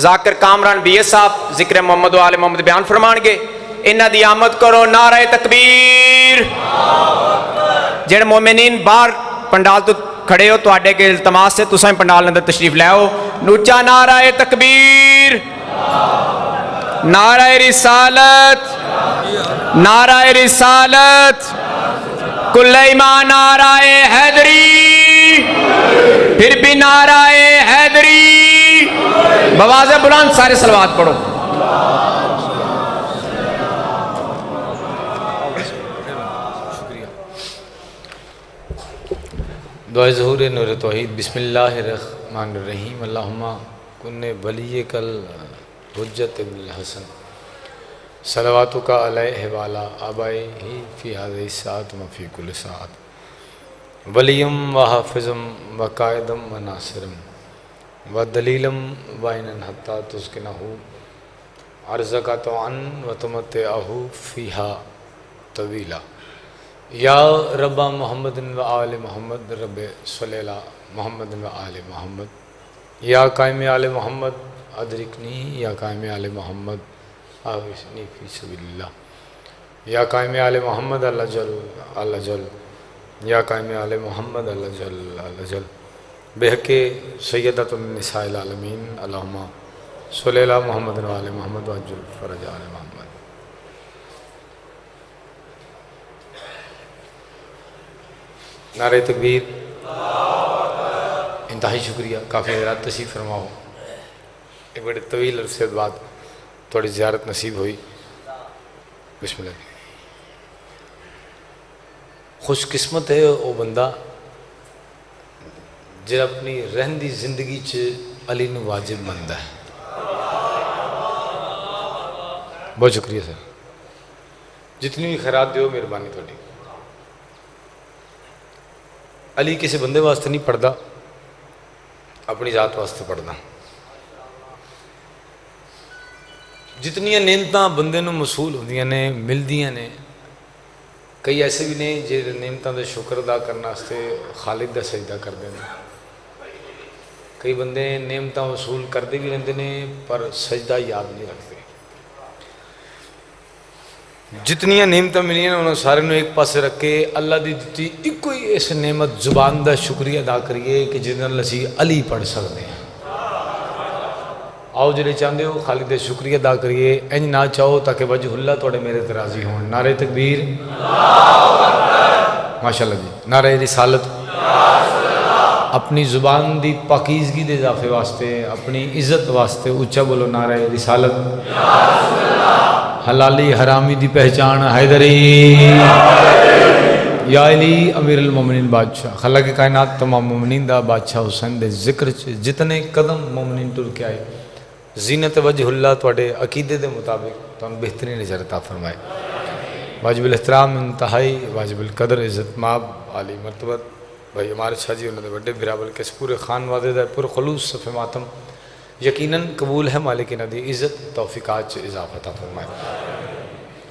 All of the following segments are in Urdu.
ذاکر کامران بی ایس صاحب ذکر محمد و آل محمد بیان فرمان گے. انہاں دی آمد کرو. نعرہ تکبیر. جڑے مومنین باہر پنڈال تو کھڑے ہو تو آڈے کے التماس سے تسائیں پنڈال اندر تشریف لے آؤ. نوچا نعرہ تکبیر. نعرہ رسالت. نعرہ رسالت. کل ایمان نعرہ حیدری. پھر بھی نعرہ حیدری. بواز بلند سارے صلوات پڑھو. دعائے ظہور نور توحید. بسم اللہ الرحمن الرحیم. اللہم کن ولیک الحجت ابن الحسن صلواتک علیہ وعلی آبائہ فی هذه الساعة وفی کل ساعة ولیم و حافظم و قائدم و ناصرم و دلیلم و عینن حتی تسکنہ عرضک طوعن و تمتعہ فیہا طویلا. یا رب محمد و آل محمد رب صلی اللہ محمد و آل محمد. یا قائم آل محمد ادرکنی. یا قائم آل محمد آغثنی فی سبیل اللہ. یا قائم آل محمد اللہ جل اللہ جل. یا قائم آل محمد اللہ جل اللہ جل. بحق سیدۃ النساء العالمین. اللہم صلی اللہ محمد و آل محمد وعجل فرج آل محمد. نعرہ تکبیر. انتہائی شکریہ. کافی حضرات تشریف فرما ہو. ایک بڑے طویل عرصے بعد تھوڑی زیارت نصیب ہوئی. بسم اللہ. خوش قسمت ہے وہ بندہ جڑا اپنی رہندی زندگی چ علی نو واجب مندا ہے. بہت شکریہ سر. جتنی بھی خیرات دیو مہربانی تھوڑی. علی کسی بندے واسطے نہیں پڑھدا, اپنی ذات واسطے پڑھدا. جتنی نعمتاں بندے نو موصول ہوندیاں نے ملدیاں نے, کئی ایسے بھی نے جہاں نعمتاں دے شکر ادا کرنے واسطے خالق دا سجدہ کرتے ہیں. کئی بندے نعمتاں وصول کرتے بھی رہتے ہیں پر سجدہ یاد نہیں رکھتے. جتنی نعمتاں ملیاں انہوں سارے نو ایک پاسے رکھ کے اللہ دی دتی ایک کوئی اس نعمت زبان دا شکریہ ادا کریے کہ جن نال اسی علی پڑھ سکتے ہیں. آؤ جڑے چاہتے ہو خالق دے شکریہ ادا کریے. انج نہ چاہو تاکہ وجہ اللہ توڑے میرے تے راضی ہون. نعرہ تکبیر. ماشاءاللہ جی. نعرہ رسالت. اپنی زبان دی پاکیزگی دے اضافے واسطے, اپنی عزت واسطے اونچا بولو نعرہ رسالت. حلالی حرامی دی پہچان حیدری. یا علی امیر المومنین بادشاہ. خالق کائنات تمام مومنین دا بادشاہ حسین دے ذکر جتنے قدم مومنین ٹر کے آئے, زینت وجہ اللہ توڑے عقیدے دے مطابق تو بہترین نظر عطا فرمائے. واجب الاحترام انتہائی واجب القدر عزت ماب عالی مرتبت بھائی ہمارے شاہ جی انہوں نے بڑے برابر کے پورے خانوادے دا پر خلوص صف ماتم یقیناً قبول ہے. مالک ندی عزت توفیقات سے اضافہ عطا فرمائے.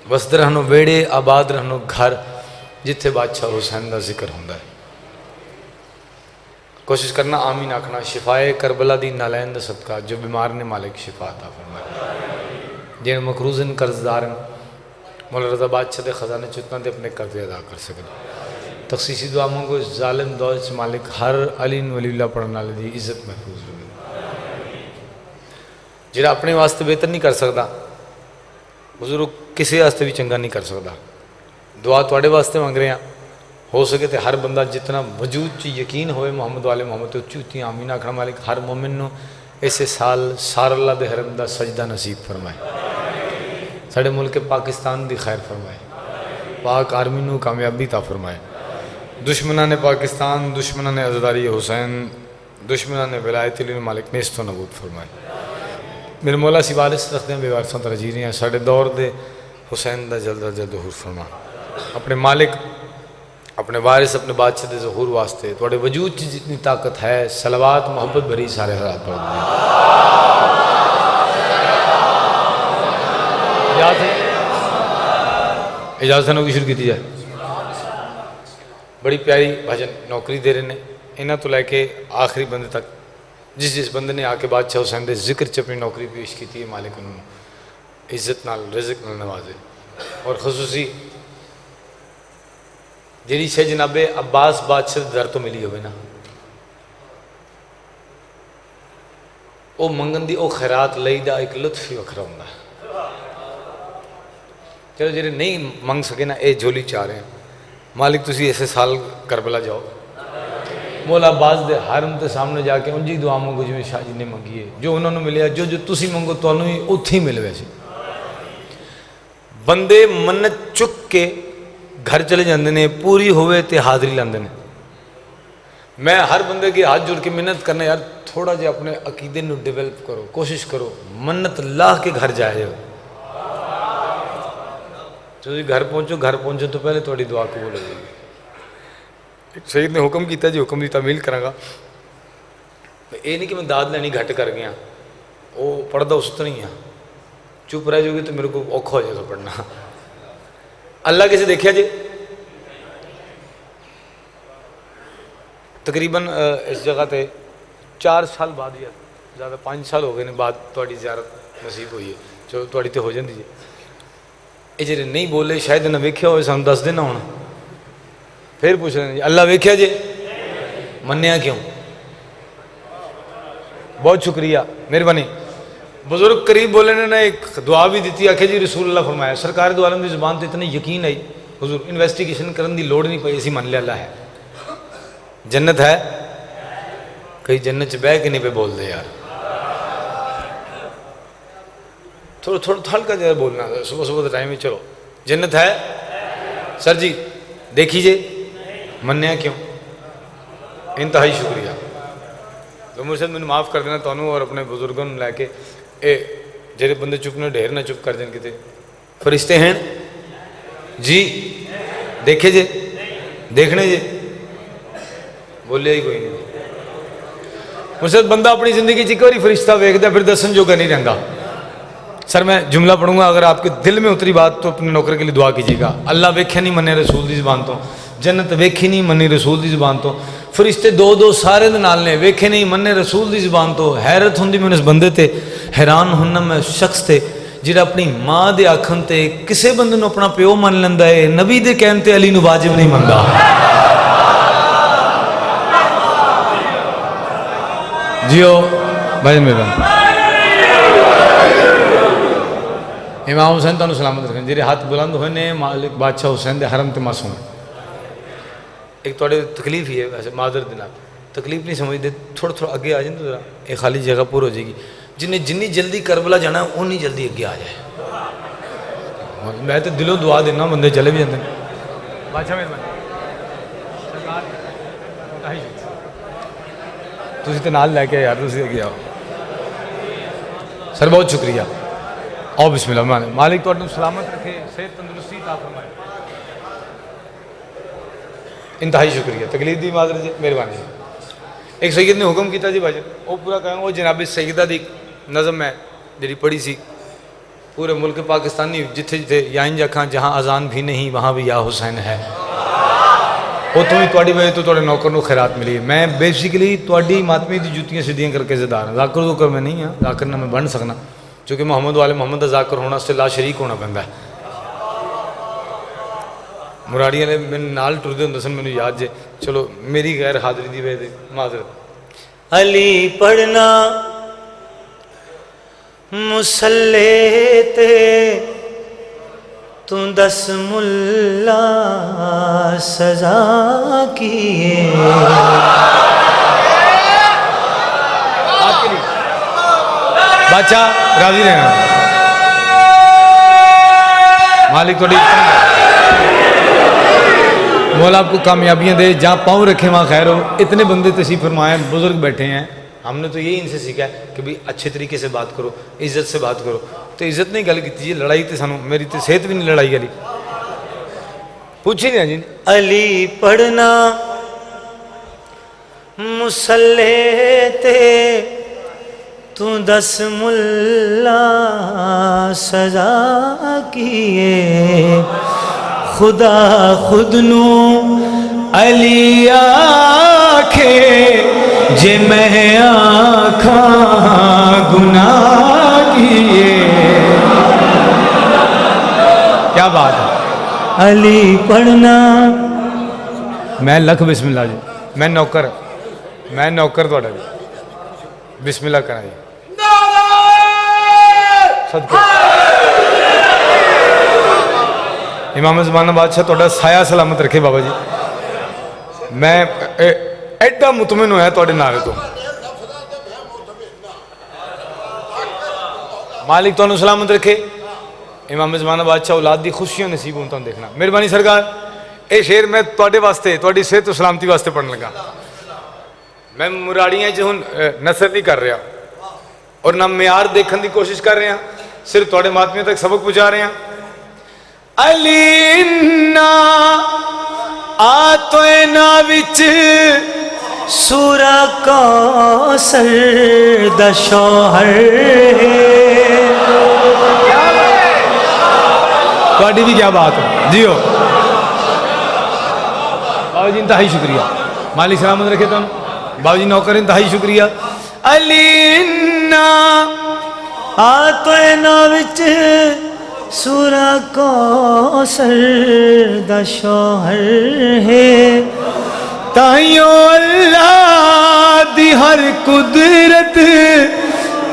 بسد رہنو ویڑے آباد رہنو گھر جتھے بادشاہ حسین دا ذکر ہوندہ ہے. کوشش کرنا آمین آکھنا. شفائے کربلا دی نالین دا صدقہ جو بیمار نے مالک شفا عطا فرمائے. جن مقروضن قرضدارن مولا رضا بادشاہ دے خزانے چتنا دے اپنے قرضے ادا کر سکیں. تخصیصی دعا مانگو اس ظالم دور سے مالک ہر علی ولی اللہ پڑھنا لے دی عزت محفوظ ہوگی. جڑا اپنے واسطے بہتر نہیں کر سکتا حضور کسی واسطے بھی چنگا نہیں کر سکتا. دعا توڑے واسطے مانگ رہے ہیں. ہو سکے تو ہر بندہ جتنا وجود چی یقین ہوئے محمد والے محمد تو چوتی آمین آکھنا. مالک ہر مومن نو ایسے سال سار اللہ دے حرم دا سجدہ نصیب فرمائے. ساڑھے ملک پاکستان دی خیر فرمائے. پاک آرمی نو کامیابی تا فرمائے. دشمنان پاکستان, دشمنان عزداری حسین, دشمنان ولایت علی مالک نیست و نبود فرمائے. میرے مولا سی وارث رکھتے ہیں بے وارثوں ترجیح ہیں. ساڑھے دور دے حسین دا جلد جلد ظہور فرما. اپنے مالک اپنے وارث اپنے بادشاہ دے ظہور واسطے توڑے وجود چی جتنی طاقت ہے صلوات محبت بھری سارے حضرات پڑھ دیں. اجازت ہے شروع کی جائے. بڑی پیاری بھجن نوکری دے رہے ہیں. انہاں تو لے کے آخری بندے تک جس بندے نے آ کے بادشاہ حسین دے ذکر چ اپنی نوکری پیش کی ہے، مالک انہوں عزت نال رزق نال نوازے. اور خصوصی جیڑی شے جناب عباس بادشاہ در تو ملی ہوئے نا، او منگن دی او خیرات لئی دا ایک لطف ہی وکھرا ہوندا ہے. چلو جڑے نہیں منگ سکے نا، اے جھولی چاہ رہے ہیں مالک تسی ایسے سال کربلا جاؤ، مولا عباس دے حرم تے سامنے جا کے انجی دعا منگو جویں شاہ جی نے منگی ہے، جو انہوں نے ملیا جو تسی منگو تانوں ہی اوتھے ہی مل ویسے. بندے منت چک کے گھر چلے جاندے نے، پوری ہوئے تے حاضری لاندے نے. میں ہر بندے کے ہاتھ جوڑ کے منت کرنا، یار تھوڑا جہا اپنے عقیدے نو ڈیولپ کرو، کوشش کرو منت لا کے گھر جائے ہو. تو گھر پہنچو تو پہلے تھوڑی دعا قبول ہو جائے گی. سید نے حکم کیتا جی، حکم دی تعمیل کراں گا. یہ نہیں کہ میں داد لینی گھٹ کر گیا، وہ پڑھدا اس طرح ہی ہاں، چپ رہ جاؤ گے تو میرے کو اوکھا ہو جائے گا پڑھنا. اللہ کیسے دیکھا جی، تقریباً اس جگہ تے 4 سال بعد یا زیادہ 5 سال ہو گئے نے بعد تھوڑی زیارت نصیب ہوئی ہے. چلو تھوڑی تو ہو جاتی جی. یہ جڑے نہیں بولے شاید نہ ویکھیا ہوئے سانوں دس دینا ہونا، پھر پوچھ رہے ہیں جی اللہ ویکھیا جی، منیا کیوں؟ بہت شکریہ، مہربانی. بزرگ قریب بولے نے ایک دعا بھی دیتی، آکھے جی رسول اللہ فرمایا سرکار دو عالم دی زبان تے اتنے یقین آئی حضور انویسٹیگیشن کرن دی لوڑ نہیں پئی، اسی من لیا اللہ ہے. جنت ہے؟ کئی جنت چ بہ کے نہیں پہ بول دے یار، تھوڑا ہلکا جگہ بولنا صبح صبح ٹائم میں. چلو جنت ہے سر جی، دیکھیجئے منیا کیوں؟ انتہائی شکریہ. تو مرشد میں معاف کر دینا تانوں اور اپنے بزرگوں لے کے، اے جڑے بندے چپ نے ڈھیر نہ چپ کر دین کتے. فرشتے ہیں جی، دیکھے جے، دیکھنے جے، بولے ہی کوئی نہیں. مرشد بندہ اپنی زندگی چ ایک باری فرشتہ ویکھدا پھر دسن جو نہیں رہندا. سر میں جملہ پڑھوں گا، اگر آپ کے دل میں اتری بات تو اپنے نوکر کے لیے دعا کیجیے گا. اللہ ویکھے نہیں منے رسول دی زبان تو، جنت ویکھی نہیں منی رسول دی زبان تو، فرشتے دو سارے دے نال نے ویکھے نہیں منے رسول دی زبان تو. حیرت ہوندی میں اس بندے تے، حیران ہونا میں شخص تے جڑا اپنی ماں دے آکھن تے کسے بندے نو اپنا پیو من لیندا ہے، نبی دے کہن تے علی نو واجب نہیں مندا. جیو بھائی میرا امام حسین تانوں سلامت رکھیں. جڑے ہاتھ بلند ہوئے نے مالک بادشاہ حسین دے حرم تے معصوم. ایک تھوڑے تکلیف ہی ہے ویسے معذرت دینا، تکلیف نہیں سمجھتے، تھوڑا اگے آ جائیں تو ذرا ایک خالی جگہ پور ہو جائے گی. جنی جلدی کربلا جانا ہے انی جلدی اگے آ جائے. میں تو دلوں دعا دینا بندے چلے بھی جاتے ہیں. بادشاہ مہربانی تسی تے نال لے کے یار، تسی اگے آؤ. سر بہت شکریہ. آؤ بسم اللہ. مالک تہاڈوں سلامت رکھے، صحت تندرستی عطا فرمائے. انتہائی شکریہ، تکلیف دی معذرت جی، مہربانی. ایک سید نے حکم کیتا جی بھائی وہ پورا کہاں. وہ جناب سیدہ دی نظم ہے جی پڑھی سی پورے ملک پاکستانی، جتھے جتھے یا انج اکھاں جہاں اذان بھی نہیں وہاں بھی یا حسین ہے. وہ تو ہی تواڈی وجہ تو تواڈے نوکر نو خیرات ملی. میں بیسیکلی تواڈی ماتمی دی جوتیاں سیدھیاں کر کے زدار ہاں. ذاکر میں نہیں ہاں، ذاکر نہ میں بن سکنا، چونکہ محمد والے محمد دا ذاکر ہونا سے لا شریک ہونا پیندا ہے. مراڑی والے میں نال ٹردے ہوں سن، مینوں یاد جے. چلو میری غیر حاضری دی وجہ معذرت. علی پڑھنا مسلے تے تو دس ملا سزا کیے. بادشاہ راضی رہنا. مالک تھوڑی مولا آپ کو کامیابیاں دے، جہاں پاؤں رکھے وہاں خیر ہو. اتنے بندے تشریف فرمائے، بزرگ بیٹھے ہیں. ہم نے تو یہی ان سے سیکھا ہے کہ بھی اچھے طریقے سے بات کرو، عزت سے بات کرو. تو عزت نہیں گل کی، لڑائی تو سانو میری تو صحت بھی نہیں لڑائی والی. پوچھی نہیں جی. علی پڑھنا مسلے تے تو دس ملا سزا کیے. خدا خود نو علی آکھے جے میں آکھاں گناہ کیے. کیا بات ہے. علی پڑھنا. میں لکھ بسم اللہ جی. میں نوکر تھوڑا جی. بسم اللہ کرنا جی. صدقے امام زمانہ بادشاہ تھوڑا سایہ سلامت رکھے بابا جی. میں ایڈا مطمئن ہوا تھوڑے نعرے تو. مالک تمہیں سلامت رکھے. امام زمانہ بادشاہ اولاد دی خوشیاں نصیب ہوں تو دیکھنا. مہربانی سرکار اے شعر میں تواڈے واسطے تواڈی صحت و سلامتی واسطے پڑھن لگا. میں مراڑیاں ہوں نثر نہیں کر رہا اور نہ معیار دیکھن دی کوشش کر رہے ہیں, صرف تواڈے ماتمیوں تک سبق پہنچا رہے ہیں. علی نا آتوینا وچ سورہ کوثر دا شوہر ہے. تواڈی بھی کیا بات ہے جیو. بابا جی انتہائی شکریہ. مالک سلامت رکھے تم. بابا جی نوکر انتہائی شکریہ. علی نا آتوینا وچ سورہ کوثر دا شوہر ہے. تائیوں اللہ دی ہر قدرت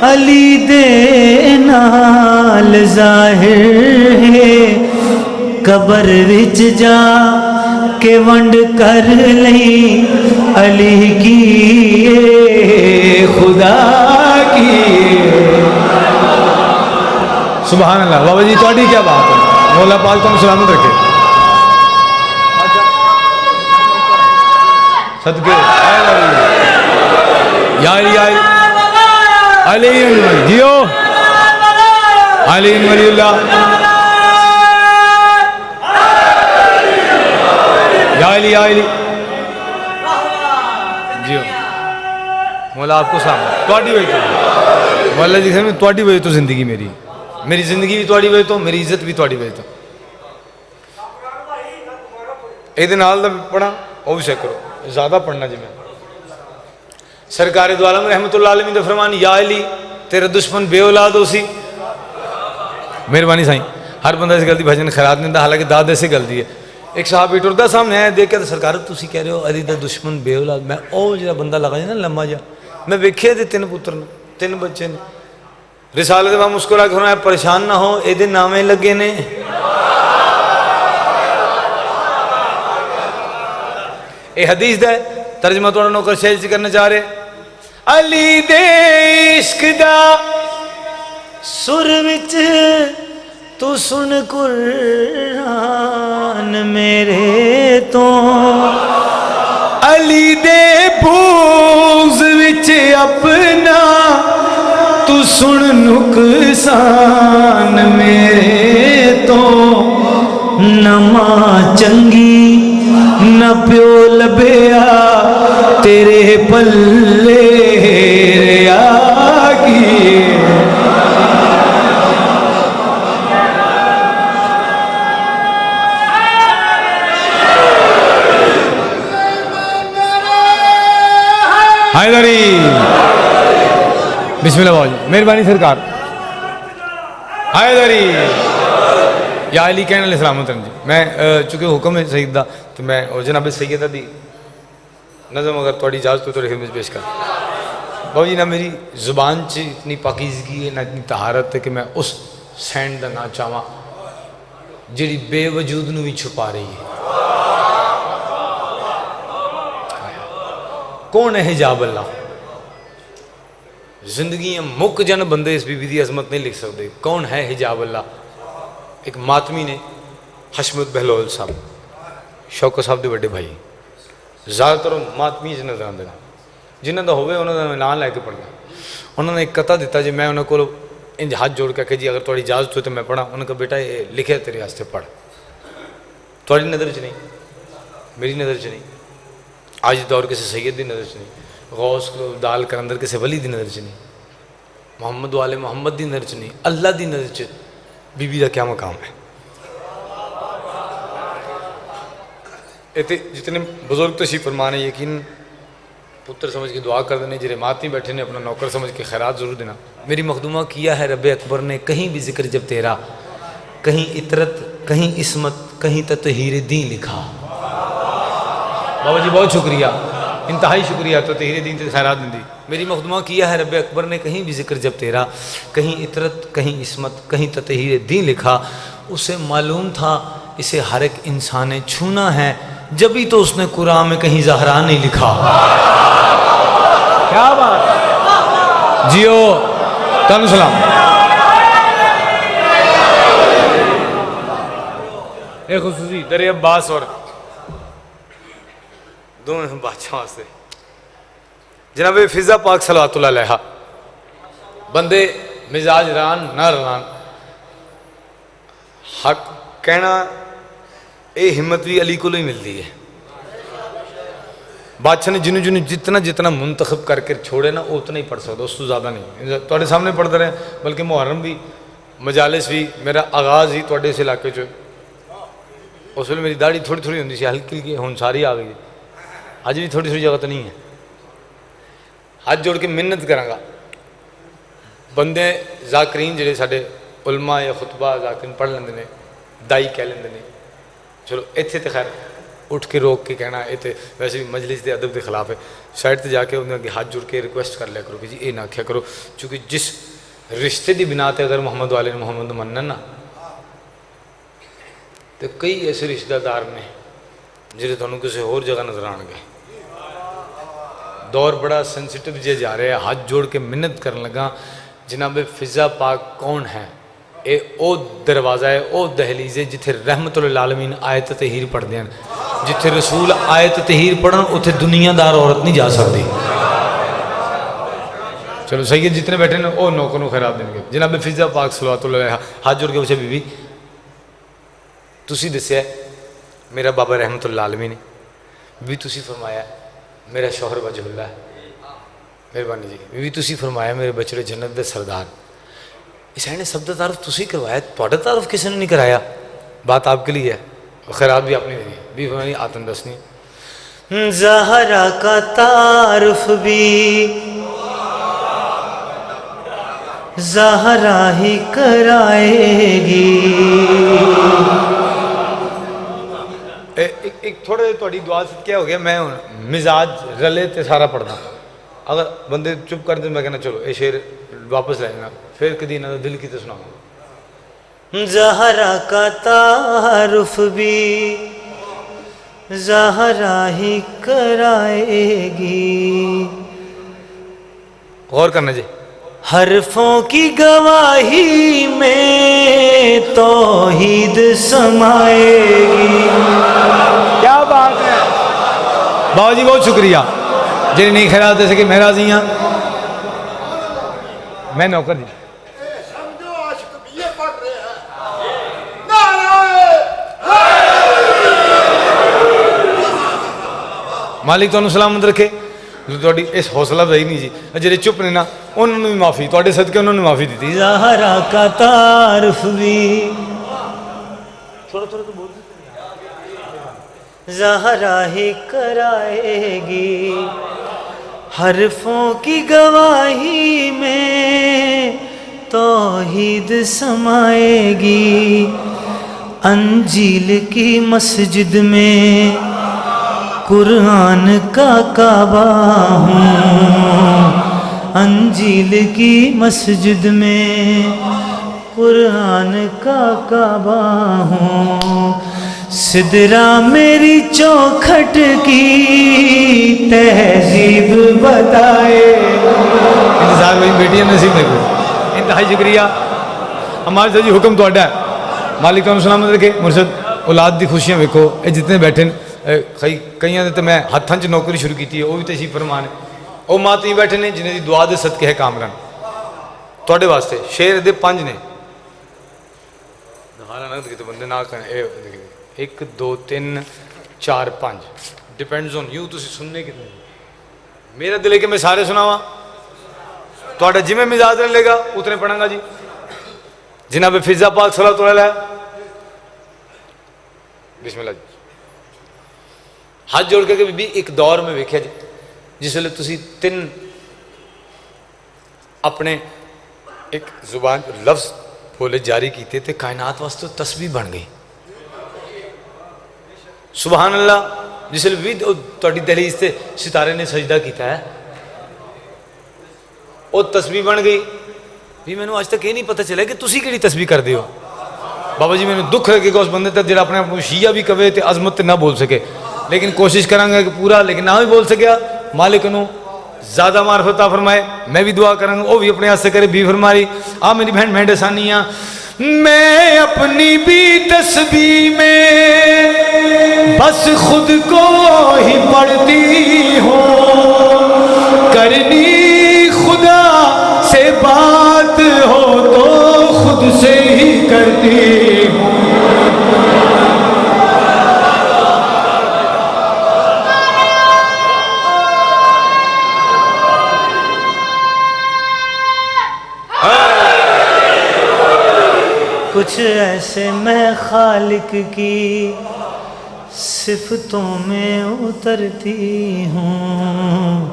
علی دے نال ظاہر ہے. قبر وچ جا کے ونڈ کر لئی علی کی خدا کی. سبحان اللہ. بابا جی تواڈی کیا بات ہے. مولا پاک تم سلامت رکھے. صدقے یا علی علی جیو. علی ولی اللہ. یا علی جیو. مولا آپ کو سلام. تواڈی وجہ تو مولا جی سے تواڈی وجہ تو زندگی میری زندگی بھی تواڈی وجہ تو, میری عزت بھی تواڈی وجہ تو. یہ نال دا پڑھا وہ بھی چیک کرو. زیادہ پڑھنا جی. میں سرکار دو عالم رحمت اللہ علیہ دا فرمان یا علی تیرا دشمن بے اولاد ہو سی. مہربانی سائیں. ہر بندہ اس غلطی بھجن خیرات نہیں دا, حالانکہ داد ایسے غلطی ہے. ایک صحابی ٹردا سامنے آیا دیکھ کے سرکار تسی کہہ رہے ہو علی دا دشمن بے اولاد. میں او جا بندہ لگا جا نا لمبا جا, میں ویکھے دے 3 پتر نے 3 بچے نے. رسالت میں مسکرا کے فرمایا پریشان نہ ہو اے دے نامے لگے نے. اے حدیث دا ترجمہ تھوڑا نوکر شہر سے کرنا چاہ رہے. علی دے عشق دا سر وچ تو سن قرآن میرے تو. علی دے بوز وچ اپنا تو سن نقصان میرے تو. نہ ماں چنگی نہ پیو لبیا تیرے پلے ریا کی. حیدری بسم اللہ بابا جی. مہربانی سرکار. حیدری یا علی کہنے علیہ السلام جی. میں چونکہ حکم ہے سید دا تو میں جناب سیدہ دی نظم اگر تھوڑی اجازت ہو تو خدمت پیش کر. بابا جی نہ میری زبان چ اتنی پاکیزگی ہے نہ اتنی طہارت ہے کہ میں اس سینڈ دا نہ چاہواں جڑی بے وجود نو بھی چھپا رہی ہے. کون ہے حجاب اللہ. زندگی مک جن بندے اس بی بی دی عظمت نہیں لکھ سکتے. کون ہے حجاب اللہ. ایک ماتمی نے حشمت بہلول صاحب شوکت صاحب دے بڑے بھائی زیادہ تر ماتمی نظر آتے ہیں جنہوں کا ہوئے انہوں نے نام لے کے پڑھنا. انہوں نے ایک قطع دیتا جی میں انہوں کو انج ہاتھ جوڑ کے کہ جی اگر تھوڑی اجازت ہوئی تو میں پڑھا. انہوں نے کہا بیٹا یہ لکھے تیرے واسطے پڑھ. تھوڑی نظر چ نہیں, میری نظر چ نہیں, آج دور کسی سید دی نظر چ نہیں, غوث دال کرندر کسی ولی دی نظر چ نہیں, محمد والے محمد دی نظر چ نہیں, اللہ دی نظر چ بی بی دا کیا مقام ہے. جتنے بزرگ تشریف فرما ہیں یقین پتر سمجھ کے دعا کر دینے، جرے مات نہیں بیٹھے نے اپنا نوکر سمجھ کے خیرات ضرور دینا۔ میری مخدومہ کیا ہے رب اکبر نے کہیں بھی ذکر جب تیرا، کہیں عطرت کہیں عصمت کہیں تطہیر دین لکھا۔ بابا جی بہت شکریہ، انتہائی شکریہ، تطہیر دین تے خیرات دیں دی۔ میری مخدومہ کیا ہے رب اکبر نے کہیں بھی ذکر جب تیرا، کہیں عطرت کہیں عصمت کہیں تطہیر دین لکھا۔ اسے معلوم تھا اسے ہر ایک انسان نے چھونا ہے، جبھی تو اس نے قرآن میں کہیں زہرا نہیں لکھا۔ کیا بات جیو، تعلق سلام۔ ایک خصوصی در عباس اور دونوں بادشاہ سے جناب فضا پاک صلوات اللہ علیہ، بندے مزاج ران نہ ران، حق کہنا اے ہمت بھی علی کو ہی ملتی ہے۔ بادشاہ نے جنہوں جتنا جتنا منتخب کر کے چھوڑے نا اتنا ہی پڑھ سکتا، اس تو زیادہ نہیں۔ تھوڑے سامنے پڑھتے رہے، بلکہ محرم بھی مجالس بھی میرا آغاز ہی تھوڑے اس علاقے چ، اس ویلے میری داڑھی تھوڑی تھوڑی ہوتی سی، ہلکی ہلکی، ہوں ساری آ گئی، اج بھی تھوڑی تھوڑی جگہ تو نہیں ہے۔ ہاتھ جوڑ کے منت کراں گا، بندے ذاکرین جڑے ساڈے علماء یا خطبہ ذاکرین پڑھ لیندے نے، دائی کہہ لیندے نے، چلو ایتھے تے خیر اٹھ کے روک کے کہنا یہ تو ویسے بھی مجلس دے ادب کے خلاف ہے، سائڈ تے جا کے انہیں اگے ہاتھ جوڑ کے ریکویسٹ کر لیا کرو کہ جی یہ نہ آکھیا کرو، چونکہ جس رشتے دی بنا تے اگر محمد والے محمد منن نا تو کئی ایسے رشتہ دار نے جڑے تانوں کسی اور جگہ نظر آن گے۔ دور بڑا سینسیٹیو جے جا رہا ہے، ہاتھ جوڑ کے منت کرن لگا، جناب فضا پاک کون ہے؟ اے او دروازہ ہے، او دہلیز ہے جتھے رحمت للعالمین آیت تطہیر پڑھ دیں، جتھے رسول آیت تطہیر پڑھن اتھے دنیا دار عورت نہیں جا سکتی۔ چلو سید جتنے بیٹھے ہیں او نوکر نو خیرات دیں گے۔ جناب فضا پاک صلوات اللہ علیہ ہاتھ جوڑ کے پوچھے بی بی تسی دسیا میرا بابا رحمت اللہ عالمین نے، بی تسی فرمایا میرا شوہر وجہ اللہ ہے، مہربانی جی، بی تسی فرمایا میرے بچڑے جنت دے سردار، اس نے سب کا تعارف تسی کروایا، تھوڑا تعارف کسی نے نہیں کرایا، بات آپ کے لیے ہے، خیرات بھی آپ نے دینی، بھی فرمانی آتن دسنی۔ زہرا کا تعارف بھی زہرا ہی کرائے گی۔ ایک تھوڑے تھوڑی دعا سے کیا ہو گیا، میں مزاج رلے تے سارا پڑھنا، اگر بندے چپ کر دیں میں کہنا چلو اے شعر واپس لے جانا، پھر کدی نہ دل کی تے سناؤں۔ زہرا کا تعارف بھی زہرا ہی کرائے گی، غور کرنا جی، حرفوں کی گواہی میں توحید سمائے گی۔ کیا بات ہے بابا جی، بہت شکریہ جنہیں نہیں خیرات دے سکے، مہراز ہی ہیں میں نوکر جی۔ مالک تو سلامت رکھے، تھوڑی اس حوصلہ افزائی نہیں جی، جڑے چپ نے نا انہوں نے بھی معافی، تھوڑے صدقے انہوں نے معافی دیتی۔ زہرا کا تعارف بھی زہرا ہی کرائے گی، حرفوں کی گواہی میں توحید سمائے گی، انجیل کی مسجد میں قرآن کا کعبہ ہوں، انجیل کی مسجد میں قرآن کا کعبہ ہوں، سدرا میری چوکھٹ کی تہذیب بتائے۔ انتظار بھائی بیٹیاں نصیب نہیں کوئی، انتہائی شکریہ، ہمارے سے جی حکم تو اڈا ہے، مالک تو سلامت رکھے۔ مرشد اولاد دی خوشیاں ویکھو، اے جتنے بیٹھے کئی تو میں ہاتھاں چ نوکری شروع کی ہے، وہ بھی تشریف فرمان ہے، وہ ماں تی بیٹھے نے جنہیں دی دعا دے صدقے ہے کامران تھوڑے واسطے، شیر دے 5 نے بندے نہ کریں، 1 2 3 4 5 ڈیپینڈز آن یو، تسی سننے کتنے، میرا دل ہے کہ میں سارے سناواں، تھوڑا جی میں مزاج لے گا اتنے پڑھاں گا جی۔ جناب فضا پاک صلی اللہ علیہ بسم اللہ جی، ہاتھ جوڑ کے بھی ایک دور میں ویکھیا جی جس ویلے تسی تین اپنے ایک زبان لفظ بولے جاری کیتے تے کائنات واسطے تسبیح بن گئی. سبحان اللہ. جس ویلے بھی تہاڈی دہلیز تے ستارے نے سجدہ کیتا ہے وہ تسبیح بن گئی. بھی مینوں اج تک یہ نہیں پتہ چلے کہ تسی کیڑی تسبیح کردے ہو. بابا جی مینوں دکھ لگے گا اس بندے تک جڑا اپنے آپ کو شیعہ بھی کہے تے عظمت نہ بول سکے, لیکن کوشش کروں گا کہ پورا, لیکن نہ بھی بول سکیا. مالک نو زیادہ معرفت عطا فرمائے. میں بھی دعا کروں گا وہ بھی اپنے ہاتھ سے کرے. بھی فرماری آ میری بہن مہنڈ ثانیہ, میں اپنی بھی تسبیح میں بس خود کو ہی پڑھتی ہوں, کرنی خدا سے بات ہو تو خود سے ہی کرتی ہوں. کچھ ایسے میں خالق کی صفتوں میں اترتی ہوں,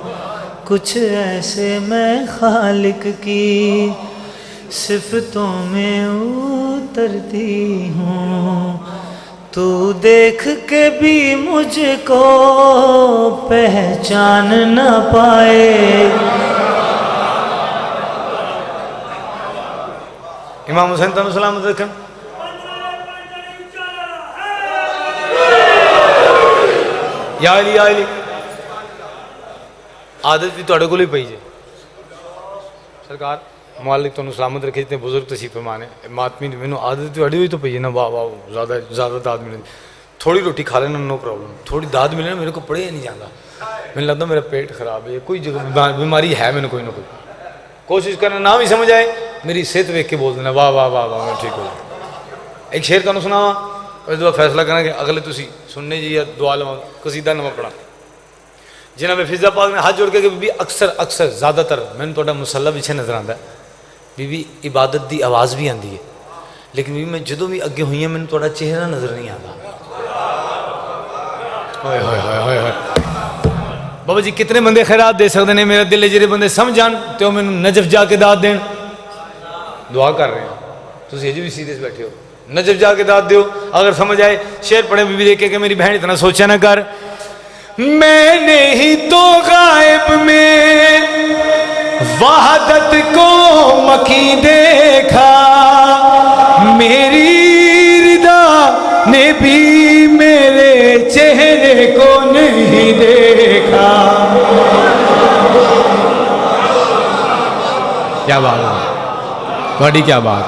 کچھ ایسے میں خالق کی صفتوں میں اترتی ہوں. تو دیکھ کے بھی مجھ کو پہچان نہ پائے. امام حسین تنو سلامت رکھن. یا علی یا علی. عادت بھی تھوڑے کو ہی پئی جے. سرکار مالک تنو سلامت رکھے جتنے بزرگ تشریف فرمانے ماتمی مینوں عادت تھوڑی ہوئی تو پئی ہے نا. واہ واہ زیادہ داد ملے. تھوڑی روٹی کھا لینا نو پرابلم, تھوڑی داد ملے نا میرے کو پڑھے نہیں جاتا. مجھے لگتا میرا پیٹ خراب ہے, کوئی بیماری ہے میں نے کوئی نہ کوئی. کوشش کرنا نہ بھی سمجھ آئے میری صحت ویکھ کے بول دینا واہ واہ واہ واہ میں ٹھیک ہو جائے. ایک شعر تمہیں سناواں اور اس دعا فیصلہ کرنا کہ اگلے تسی سننے جی یا دعا لواں. قصیدہ نواں پڑھا جناب فضا پاک نے ہاتھ جوڑ کے کہ بی اکثر زیادہ تر میں تھوڑا مسلح پیچھے نظر آتا ہے. بی عبادت دی آواز بھی آتی ہے, لیکن بی میں جدوں بھی اگے ہوئی ہیں میں تھوڑا چہرہ نظر نہیں آتا. بابا جی کتنے بندے خیرات دے سکتے ہیں؟ میرا دل ہے جڑے بندے سمجھ جان تو میں نجف جا کے داد دین. دعا کر رہے ہیں تسی اجے بھی سیدھے سے بیٹھے ہو, نجف جا کے داد دیو. اگر سمجھ آئے شعر پڑھے بھی دیکھے کہ میری بہن اتنا سوچا نہ کر. میں نے ہی تو غائب میں وحدت کو مکی دیکھا, میری ردا نے بھی میرے چہرے کو نہیں دیکھا. کیا بات ہے تھوڑی, کیا بات.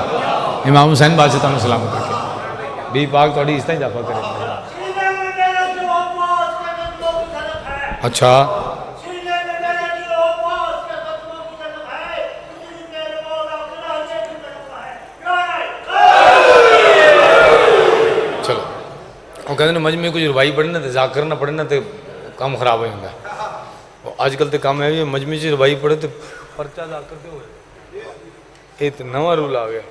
امام حسین بادشاہ تمہیں سلامت رکھے. بی پاک تھوڑی اس طرح اضافہ کرے. اچھا چلو وہ کہتے ہیں مجمع کچھ روائی پڑھنا تو ذاکر نہ پڑھنا تو کام خراب ہو جاتا ہے. آج کل تو کام ہے مجمع سے روائی پڑھے تو پرچہ ذاکر کے ہوئے. یہ تو نواں رول آ گیا.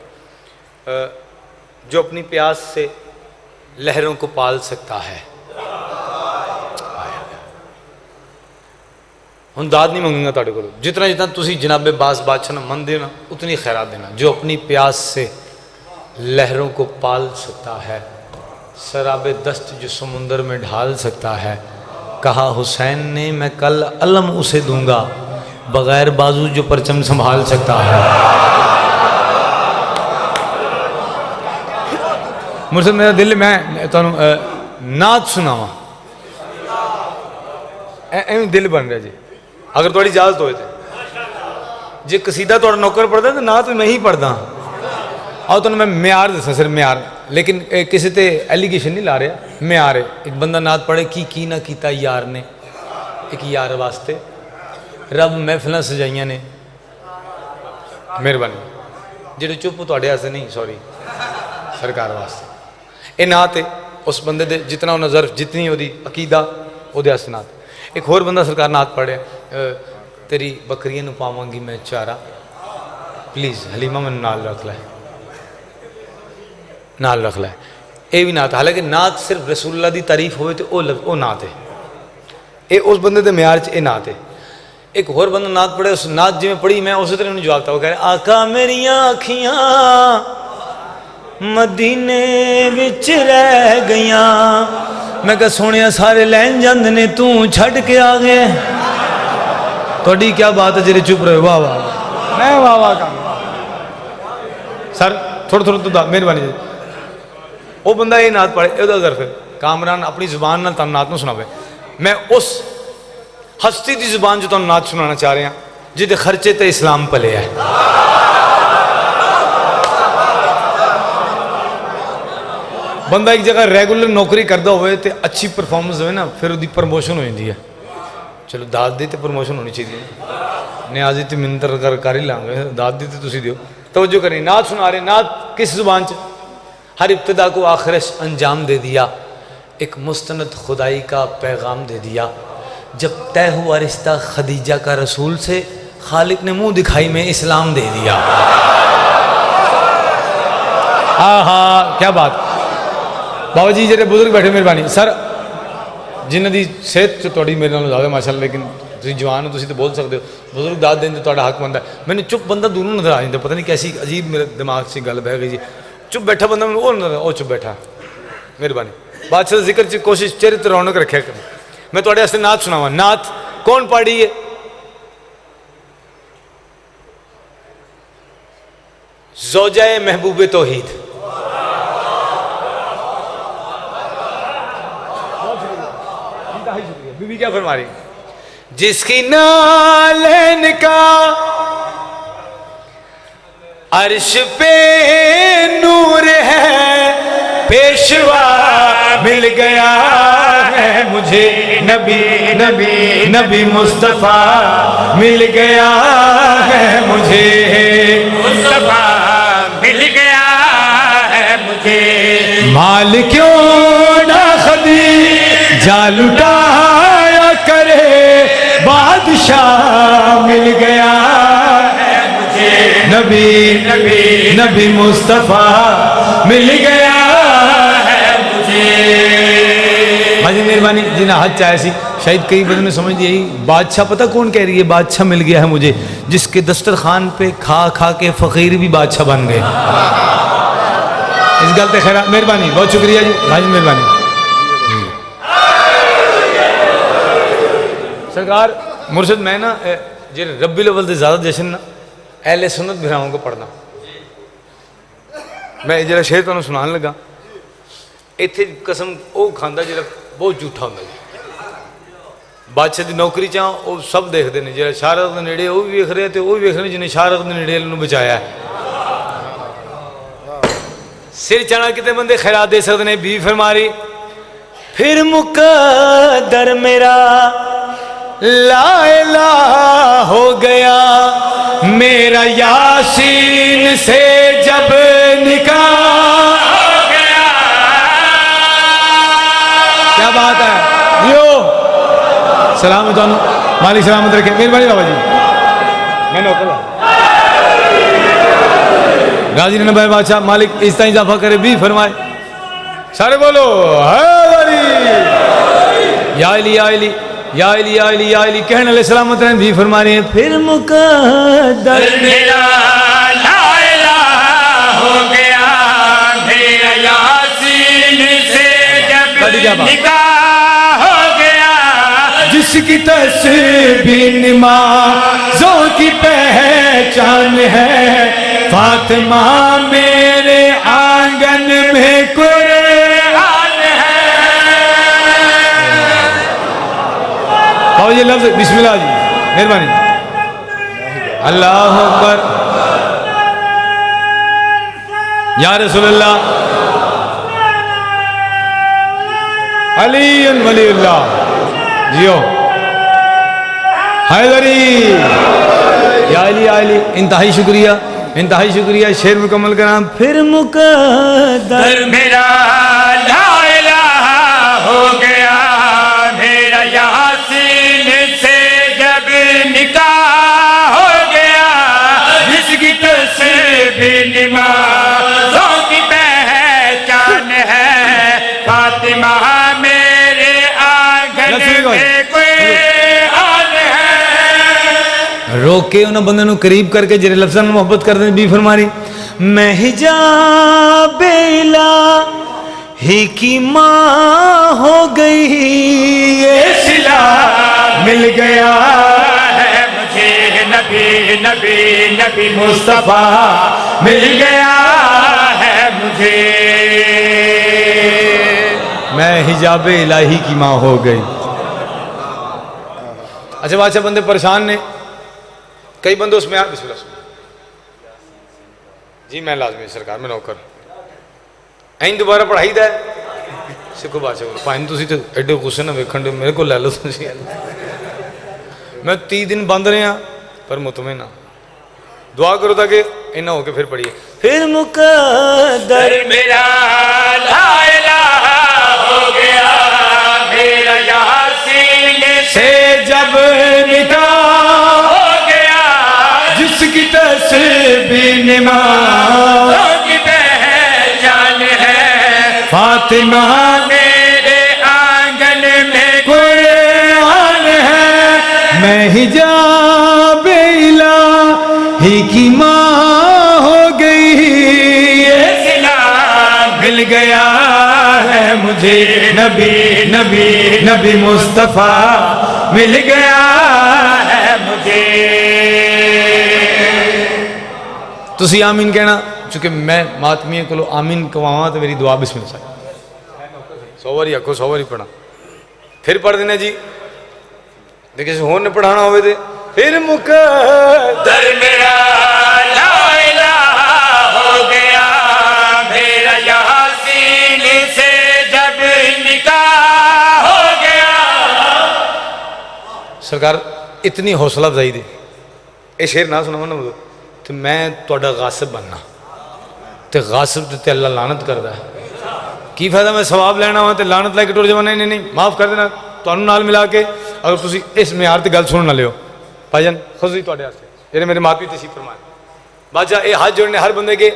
جو اپنی پیاس سے لہروں کو پال سکتا ہے. ہوں داد نہیں منگوں گا تھوڑے کو, جتنا تسی جناب باز بادشاہ من دینا اتنی خیرات دینا. جو اپنی پیاس سے لہروں کو پال سکتا ہے, سراب دست جو سمندر میں ڈھال سکتا ہے. کہا حسین نے میں کل علم اسے دوں گا, بغیر بازو جو پرچم سنبھال سکتا ہے. مجھ سے میرا دل میں نعت سناواں دل بن رہا جی. اگر تھوڑی اجازت ہوئے تھے جی قصیدہ تھوڑا نوکر پڑھتا ہے تو نعت میں نہیں پڑھتا. اور تو میں معیار دسا صرف معیار, لیکن کسی تے ایلیگیشن نہیں لا رہا, معیار ہے. ایک بندہ نعت پڑھے کی نہ کیتا یار نے, ایک یار واسطے رب محفلیں سجائیاں نے. مہربانی جڑے چپ تھوڑے واسطے نہیں, سوری سرکار واسطے. یہ نعت ہے اس بندے دے جتنا انہیں ظرف جتنی وہ عقیدہ وہ واسطے نعت. ایک اور بندہ سرکار نعت پڑھے تیری بکریاں نو پاواں گی میں چارہ, پلیز حلیمہ میں نال رکھ لے, نال رکھ لے. یہ بھی نعت. حالانکہ نعت صرف رسول اللہ دی تعریف ہوئے تو وہ نعت ہے. یہ اس بندے دے معیار چ یہ نعت ہے. ایک اور بندہ نعت پڑھے, اس نعت جی میں پڑھی میں اسی طرح انہوں جواب تھا, وہ کہہ رہے آقا میریاں اکھیاں مدینے وچ رہ گئیاں. میں کہا سونے سارے لین جاندے نے تو چھڈ کے آ گئے. تھوڑی کیا بات ہے جی چپ رہے. واہ واہ میں واہ واہ کہاں سر تھوڑا تھوڑا تو مہربانی جی. وہ بندہ یہ نعت پڑھے یہ ظرف ہے کامران اپنی زبان نہ تم نعت نہ سناوے. میں اس ہستی دی زبان جو تم نعت سنانا چاہ رہے ہیں جہدے خرچے تے اسلام پلے ہے. بندہ ایک جگہ ریگولر نوکری کرتا ہوئے تے اچھی پرفارمنس ہوئے نا پھر دی پروموشن ہو جاتی ہے. چلو داد دی تے پروموشن ہونی چاہیے, نیازی تے منتر کر ہی لیں گے, داد دی تے تسی دیو. توجہ کریں نعت سنا رہے. نعت کس زبان چ؟ ہر ابتدا کو آخرش انجام دے دیا, ایک مستند خدائی کا پیغام دے دیا. جب طے ہوا رشتہ خدیجہ کا رسول سے, خالق نے منہ دکھائی میں اسلام دے دیا. ہاں ہاں کیا بات. بابا جی جڑے بزرگ بیٹھے مہربانی سر جنہ دی صحت تھوڑی میرے نال زیادہ ماشاءاللہ, لیکن تسی جوان ہو تسی تو بول سکتے ہو, بزرگ داد دین تے تہاڈا حق بنتا ہے. میں نے چپ بندہ دونوں نظر آ جاتا, پتہ نہیں کیسی عجیب میرے دماغ سے گل بہ گئی جی. چپ بیٹھا بندہ وہ نظر وہ چپ بیٹھا. مہربانی بادشاہ ذکر چ کوشش چہرے تے رونق رکھیا کر. میں تہاڈے واسطے نعت سناواں. نعت کون پڑھی ہے؟ زوجہ محبوب توحید. بی بی کیا فرما رہی؟ جس کی نالین کا عرش پہ نور ہے, پیشوا مل گیا ہے مجھے, نبی نبی نبی مصطفیٰ مل گیا ہے مجھے, مصطفیٰ مل گیا ہے مجھے. مال کیوں نہ خدیجہ لٹایا کرے, بادشاہ مل گیا ہے مجھے, نبی نبی نبی مصطفیٰ مل گیا ہے مجھے. بھائی مہربانی جنہیں حد چاہے سی شاید کئی بندے نے سمجھ دیا ہی بادشاہ پتہ کون کہہ رہی ہے بادشاہ مل گیا ہے مجھے, جس کے دسترخوان پہ کھا کھا کے فقیر بھی بادشاہ بن گئے. اس گل تے خیر مہربانی بہت شکریہ جی بھائی مہربانی. سرکار مرشد میں نا جی ربی الاول سے زیادہ جشن نا اہل سنت بھراؤں کو پڑھنا. میں جڑا شعر تمہیں سنان لگا اتنے قسم وہ کھانا جا بہت جھوٹا ہوتا جی. بادشاہ کی نوکری چاہ وہ سب دیکھتے ہیں, جا شارت کے نیڑے وہ بھی ویکھ رہے ہیں وہ بھی ویکھ رہے ہیں جنہیں شارت کے نیڑے انہوں بچایا ہے. سر چنا کتنے بندے خیرات دے سکتے ہیں. بی فرما رہی پھر مقدر میرا لا الہ ہو گیا, میرا یاسین سے جب نکاح ہو گیا. کیا بات ہے یو سلام دونوں مالک سلامت رکھے. مہربانی بابا جی میں نوکر غازی نے بھائی بادشاہ مالک اس طرح اضافہ کرے. بھی فرمائے سارے بولو یا علی یا علی یا علی یا علی یا علی. کہنے علیہ السلامت رہے بھی فرما رہے ہیں پھر مقدر میرا لا الہ ہو گیا, میرا یاسین سے جب نکاح ہو گیا, جس کی تسبیح نمازوں کی پہچان ہے, فاطمہ میرے آنگن میں قرآن ہے. اور یہ لفظ بسم اللہ جی مہربانی. اللہ اکبر یا رسول اللہ علی ولی اللہ جیو حیدری یا علی یا علی. انتہائی شکریہ انتہائی شکریہ. شعر مکمل کرام. پھر مقدر میرا لا الہ ہو گیا, میرا یاسین سے جب نکاح ہو گیا, جس کی تسبیح نمازوں کی پہچان ہے, فاطمہ میرے آنگن میں قرآن ہے. روک کے انہوں بندے نو قریب کر کے جڑے لفظاں نال محبت کردے بی فرما رہی میں حجاب الہی کی ماں ہو گئی یہ صلہ مل گیا ہے مجھے نبی نبی نبی مصطفیٰ مل گیا ہے مجھے میں حجاب الہی کی ماں ہو گئی. اچھا بادشاہ بندے پریشان نے کئی بندے اس میں بسم اللہ جی میں لازمی سرکار میں نوکر این دوبارہ پڑھائی دا ہے سکھو بادشاہ پائن تسی تو ایڈے غصے نہ ویکھن دے میرے کو لے لو تسی میں 30 دن بند رہے ہیں پر مطمئن ہاں دعا کرو تاکہ اینا ہو کے پھر پڑھیے. پھر مقدر میرا لا الہ ہو گیا میرا یاسین سے جب نکاح ہو گیا جس کی تسبیح نماز کی پہچان ہے فاطمہ میرے آنگن میں قرآن ہے میں حجاب الہی کی ماں ہو گئی یہ صلہ مل گیا ہے مجھے نبی نبی نبی مصطفیٰ مل گیا ہے مجھے. تسی آمین کہنا چونکہ میں ماتمیہ کو آمین کواواں تو میری دعا بسم اللہ 100 باری آکھو 100 باری پڑھا پھر پڑھ دینا جی دیکھیں سے ہون نے پڑھانا ہوئے تھے. پھر مقدر میرا لا الہ ہو گیا میرا یاسین سے جب نکاح ہو گیا. سرکار اتنی حوصلہ افزائی دے اے شعر نہ سنا نا تو میں تہاڈا غاصب بننا تے غاصب تے اللہ لعنت کردا ہے کی فائدہ میں ثواب لینا ہوا تے لعنت لے کے ٹر جاواں. نہیں معاف کر دینا تانوں نال ملا کے اگر تسی اس معیار تے گل سن نہ لیو بھائی جان خود ہی تواڈے واسطے جڑے میرے ماں پیو تشریف فرمائے بادشاہ اے ہاتھ جوڑنے ہر بندے کے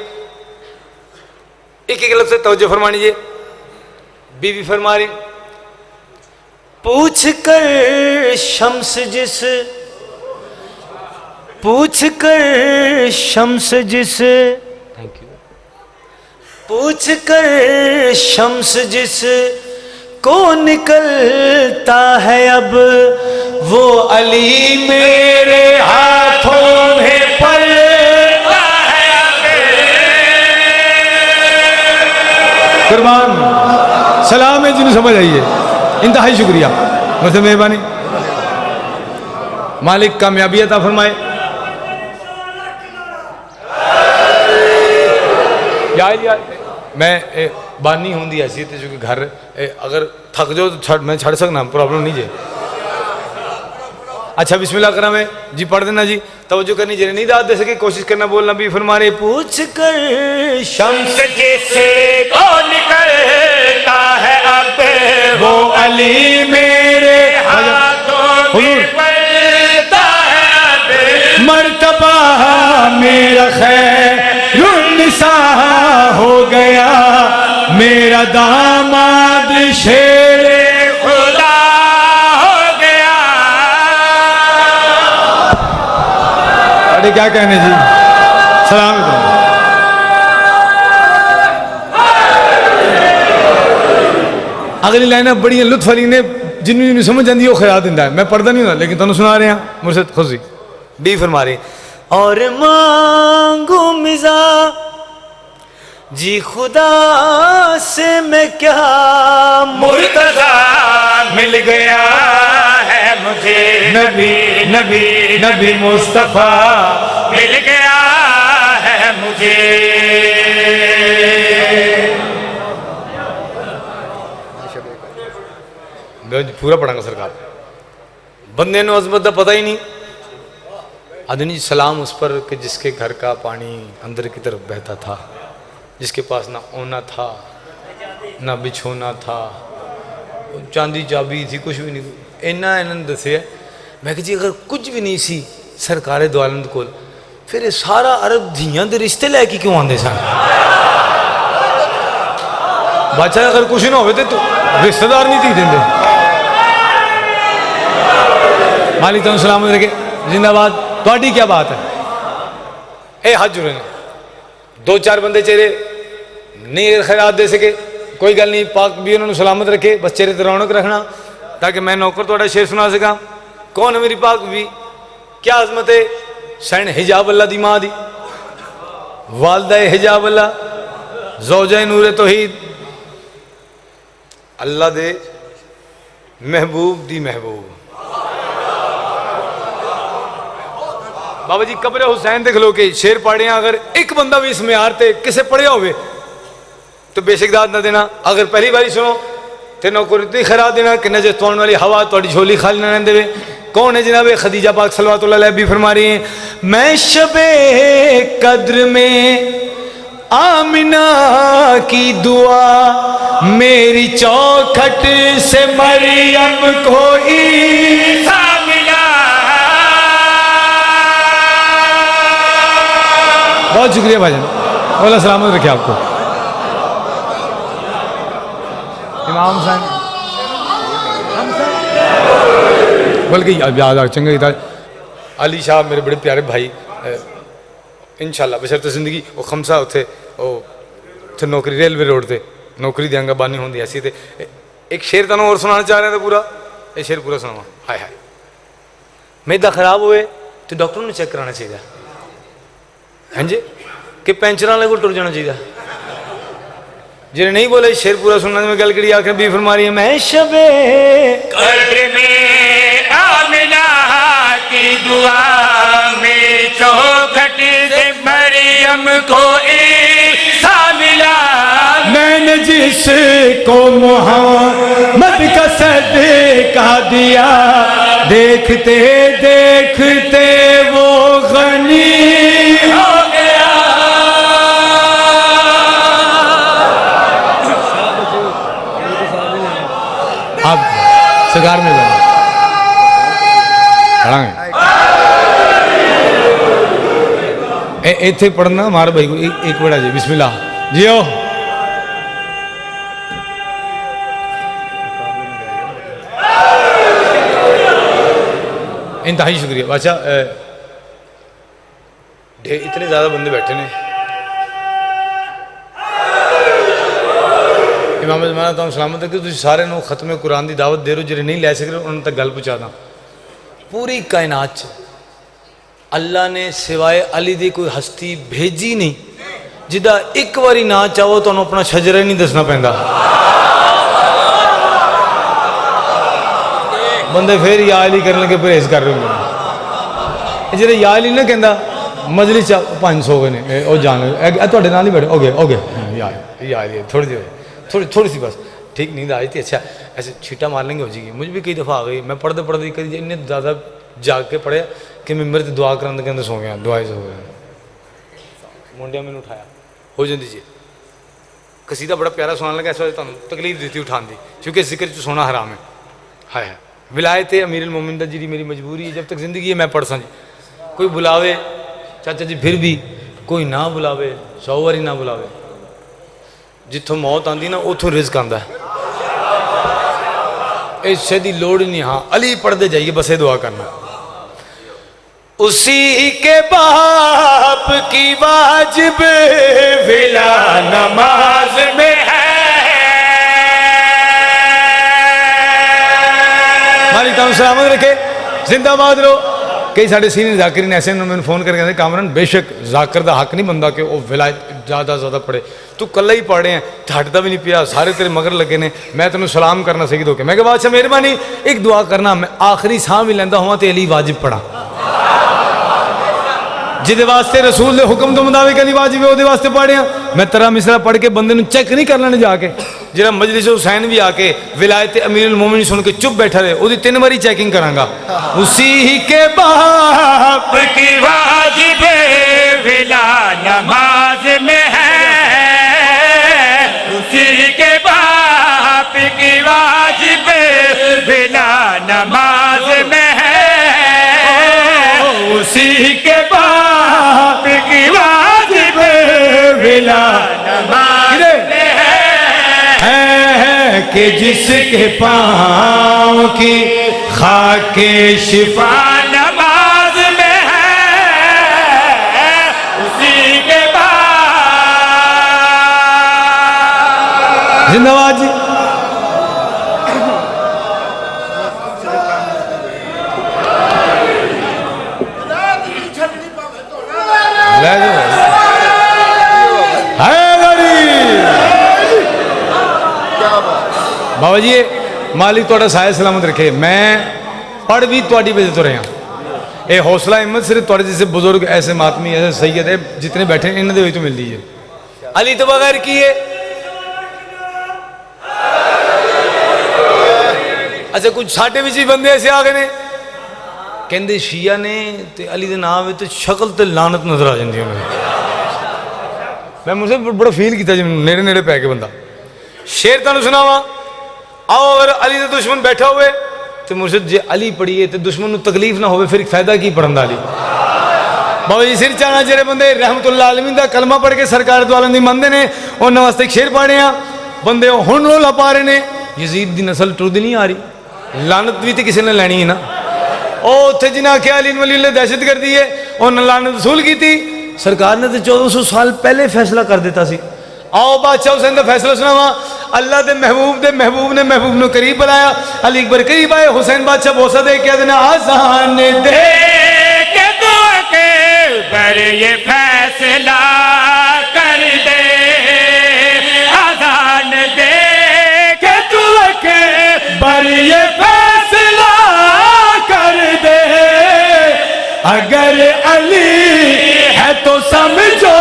ایک ایک لفظ سے توجہ فرمانی جی. بی بی فرما رہی پوچھ کر شمس جس پوچھ کر شمس جس پوچھ کر شمس جس کو نکلتا ہے اب وہ علی میرے ہاتھوں میں پلتا ہے اب. قربان سلام ہے جنہوں سمجھ آئیے انتہائی شکریہ مجھ سے مہربانی مالک کامیابی عطا فرمائے. میں بانی ہوں دی ایسی تھی چونکہ گھر اگر تھک جو تو میں چھڑ سکنا پرابلم نہیں جائے. اچھا بسم اللہ کرام ہے جی پڑھ دینا جی توجہ کرنی جی نہیں داد دے سکے کوشش کرنا بولنا بھی فرما رہے. پوچھ کر شمس جسے کو نکلتا ہے اب وہ علی میرے ہاتھوں میں پلتا ہے اب مرتبہ میرا خیر النساء ہو گیا میرا داماد شیر خدا ہو گیا. ارے کیا کہنے جی سلام علیکم. اگلی لائنیں بڑی لطف علی نے جنہوں سمجھ آتی ہے وہ خیال دینا ہے میں پڑھتا نہیں ہوں لیکن تمہیں سنا رہے ہیں مرشد خوشی بی فرما رہے اور مانگو مزا جی خدا سے میں کیا مرتضی مل گیا ہے مجھے نبی نبی نبی مصطفیٰ مل گیا ہے مجھے. میں پورا پڑھا گا سرکار بندے نو عظمت دا پتہ ہی نہیں آدمی سلام اس پر کہ جس کے گھر کا پانی اندر کی طرف بہتا تھا جس کے پاس نہ اونا تھا نہ بچھونا تھا چاندی چابی تھی کچھ بھی نہیں اینا انہوں نے دسے ہے میں کہ جی اگر کچھ بھی نہیں سی سرکار دو عالم کول پھر یہ سارا عرب دھیاں دے رشتے لے کے کیوں آندے سن بادشاہ اگر کچھ نہ ہوئے تو رشتہ دار نہیں تھی دیں مالک تم سلامت رکھے زندہ باد تھوڑی کیا بات ہے؟ اے ہاتھ جڑے نے 2-4 بندے چہرے نہیں خیرات دے سکے، کوئی گل نہیں، پاک بھی انہوں نے سلامت رکھے، بس چہرے تے رونق رکھنا تاکہ میں نوکر تھوڑا شعر سنا سکا. کون ہے میری پاک بھی؟ کیا عظمت ہے؟ سین حجاب اللہ دی ماں دی، والدہ حجاب اللہ، زوجہ نور توحید، اللہ دے محبوب دی محبوب. بابا جی قبر حسین دیکھ لو کہ شیر پڑھے، اگر ایک بندہ بھی اس معیار تے کسے پڑھیا ہوئے تو بے شک داد نہ دینا. اگر پہلی باری سنو تے نوکر اتنی خیرات دینا کہ نجے توڑن والی ہوا توڑی جھولی خالی نہ رہن دے. کون ہے جناب؟ خدیجہ پاک صلوات اللہ علیہ بھی فرما رہی ہیں میں شب قدر میں آمنہ کی دعا میری چوکھٹ سے مریم کو عیسیٰ ملا. بہت شکریہ بھائی جان، اللہ سلامت رکھے آپ کو. امام حسین بلکہ یاد آ چنگا تھا علی شاہ میرے بڑے پیارے بھائی انشاءاللہ بشرط زندگی وہ خمسہ اتھے وہ تھے نوکری ریلوے روڈ تے نوکری دیاں گا بانی ہوندی ایسی تے. ایک شیر تنوں اور سنانا چاہ رہے ہیں پورا، یہ شیر پورا سناوا. ہائے ہائے میدا خراب ہوئے تو ڈاکٹر نے چیک کرانا چاہیے ہاں جی کہ پینچر والے کو ٹر جانا چاہیے. جنہیں نہیں بولے شیر پورا سننا میں گل کری آخر بھی فرما رہی ہے میں شب قدر میں آمنہ کی دعا میں چوکھٹ سے مریم کو عیسیٰ ملا. میں نے جس کو محمد کا صدقہ دیا دیکھتے دیکھتے وہ غنی ہو گیا. آپ سگار میں جانا ایتھے پڑھنا ہمارے بھائی کو ایک بڑا جی بسم اللہ جیو. انتہائی شکریہ بادشاہ. اتنے زیادہ بندے بیٹھے نے امام زمانہ تو سلامت ہے کہ تسی سارے نو ختم قرآن دی دعوت دے رہو جنہیں نہیں لے سک رہے انہوں تک گل پہنچا دا. پوری کائنات اللہ نے سوائے علی دی کوئی ہستی بھیجی نہیں جدہ ایک واری نہ چاہو تو انہوں اپنا شجرہ نہیں دسنا پہندا. بندے پھر یا علی کرنے لگے پرہیز کر رہے ہوں جنہیں یا علی نہ کہندا مجلس 500 گئے نے او جان توڑے نال ہی بیٹھے ہو گئے یا علی تھوڑی دیر تھوڑی سی بس ٹھیک نیند آئی تھی. اچھا ایسے چھیٹا مار لیں گے ہو جائے گی. مجھ بھی کئی دفعہ آ گئی میں پڑھتے کئی انہیں زیادہ جاگ کے پڑھیا کہ میں میرے دعا کرنے کے اندر سو گیا دعائیں سو گیا منڈیا میں نے اٹھایا ہو جاتی جی. قصیدہ بڑا پیارا سنانے لگا اس وجہ تکلیف دیتی اٹھان دی کیونکہ ذکر چ سونا حرام ہے. ہائے ولایت امیر المومنین دا جی میری مجبوری ہے جب تک زندگی ہے میں پڑھ سا جی. کوئی بلاوے چاچا جی پھر بھی کوئی نہ بلاوے 100 واری نہ بلاوے جتوں موت آتی نا اتوں رزق آتا ہے. اس دی لوڑ نہیں. ہاں علی پڑھتے جائیے بس یہ دعا کرنا. اسی کے باپ کی واجب ولا نماز میں ہے. مالک تعالیٰ سلامت رکھے زندہ باد رہو. کئی ساڑھے سینئر ذاکرین ایسے انہوں نے فون کر کے کہتے ہیں کامران بے شک ذاکر دا حق نہیں بندہ کہ وہ ولایت زیادہ پڑھے تو کلہ ہی پڑھ رہے ہیں ہٹتا بھی نہیں پیا سارے تیرے مگر لگے نے میں تینوں سلام کرنا سیکھ دو کہ میں کہ بادشاہ مہربانی ایک دعا کرنا میں آخری ساں بھی لیندہ ہوا تے علی واجب پڑھا جدے واسطے رسول دے حکم تو مطابق علی واجب ہے وہ دے واسطے پڑھے ہیں. میں ترہ مصرہ پڑھ کے بندے نو چیک نہیں کرنا نے جا کے جنہا مجلس حسین بھی آ کے ولایت امیر المومنین سن کے چپ بیٹھا رہے وہ دی 3 باری چیکنگ کرانگا. اسی کے باپ کی واجب ولا نماز میں ہے. اسی کے باپ کی واجب ولا نماز میں ہے. اسی کے باپ کی واجب ولا نماز میں ہے کہ جس کے پاؤں کی خاک شفا نماز میں ہے. زندہ باد جی. بابا جی مالک تھوڑا سایہ سلامت رکھے. میں پڑھ بھی تھوڑی وجہ تو رہا. یہ حوصلہ ہمت صرف تھوڑے جیسے بزرگ ایسے ماتمی ایسے سید ہے جتنے بیٹھے ہیں انہوں نے تو مل دیجیے. علی تو بغیر کی ہے. اچھا کچھ ساٹے بھی بندے ایسے آ گئے نے کہندے شیعہ نے تے علی دے نام تے شکل تے لعنت نظر آ جاندی ہے. میں مجھے بڑا فیل کیتا جی نیڑے نیڑے پہ کے بندہ. شیر تانوں سناواں. آؤ اگر علی دے دشمن بیٹھا ہوئے تو مرشد جے علی پڑھیے تو دشمن نو تکلیف نہ ہوئے پھر فائدہ کی پڑھن دا علی. بابا جی سر چانا جڑے بندے رحمت اللہ عالمین دا کلمہ پڑھ کے سرکار دو عالم دی مندے نے انہاں واسطے ایک شیر پڑھے ہیں. بندے ہن رولا پا رہے نے یزید دی نسل ٹرد نہیں آ رہی. لعنت بھی تے کسی نے لینی ہے نا. او اتھے جنہاں کہ علی ولی اللہ دہشت گردی ہے انہاں لعنت وصول کی تھی. سرکار نے تو 1400 سال پہلے فیصلہ کر دیتا سی. آؤ بادشاہ حسین دا فیصلہ سناواں. اللہ دے محبوب نے محبوب نو قریب بلایا. علی اکبر قریب آئے. حسین بادشاہ بوسہ دے کے دینا آسان دے کہ تو کے پر یہ فیصلہ کر دے. آسان دے کہ تو کے پر یہ فیصلہ کر دے. اگر علی ہے تو سمجھو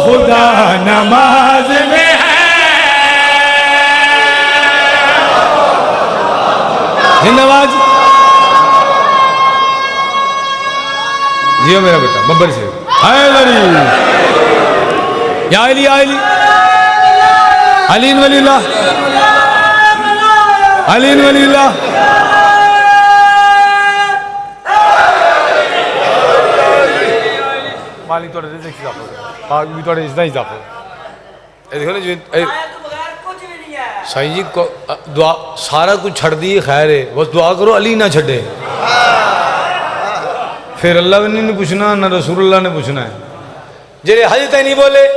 خدا نماز میں ہے. زندہ باد جیو میرا بیٹا ببر سے یا علی یا علی علی ولی اللہ علی ولی اللہ. مالک تھوڑے سے اضافہ بھی تھوڑے اس طرح اضافہ دیکھو نا جی سائی جی دعا سارا کچھ چھڑ دی خیر ہے بس دعا کرو علی نہ چھڑے. پھر اللہ نے نہیں پوچھنا نہ رسول اللہ نے پوچھنا ہے. جڑے حج تے نہیں بولے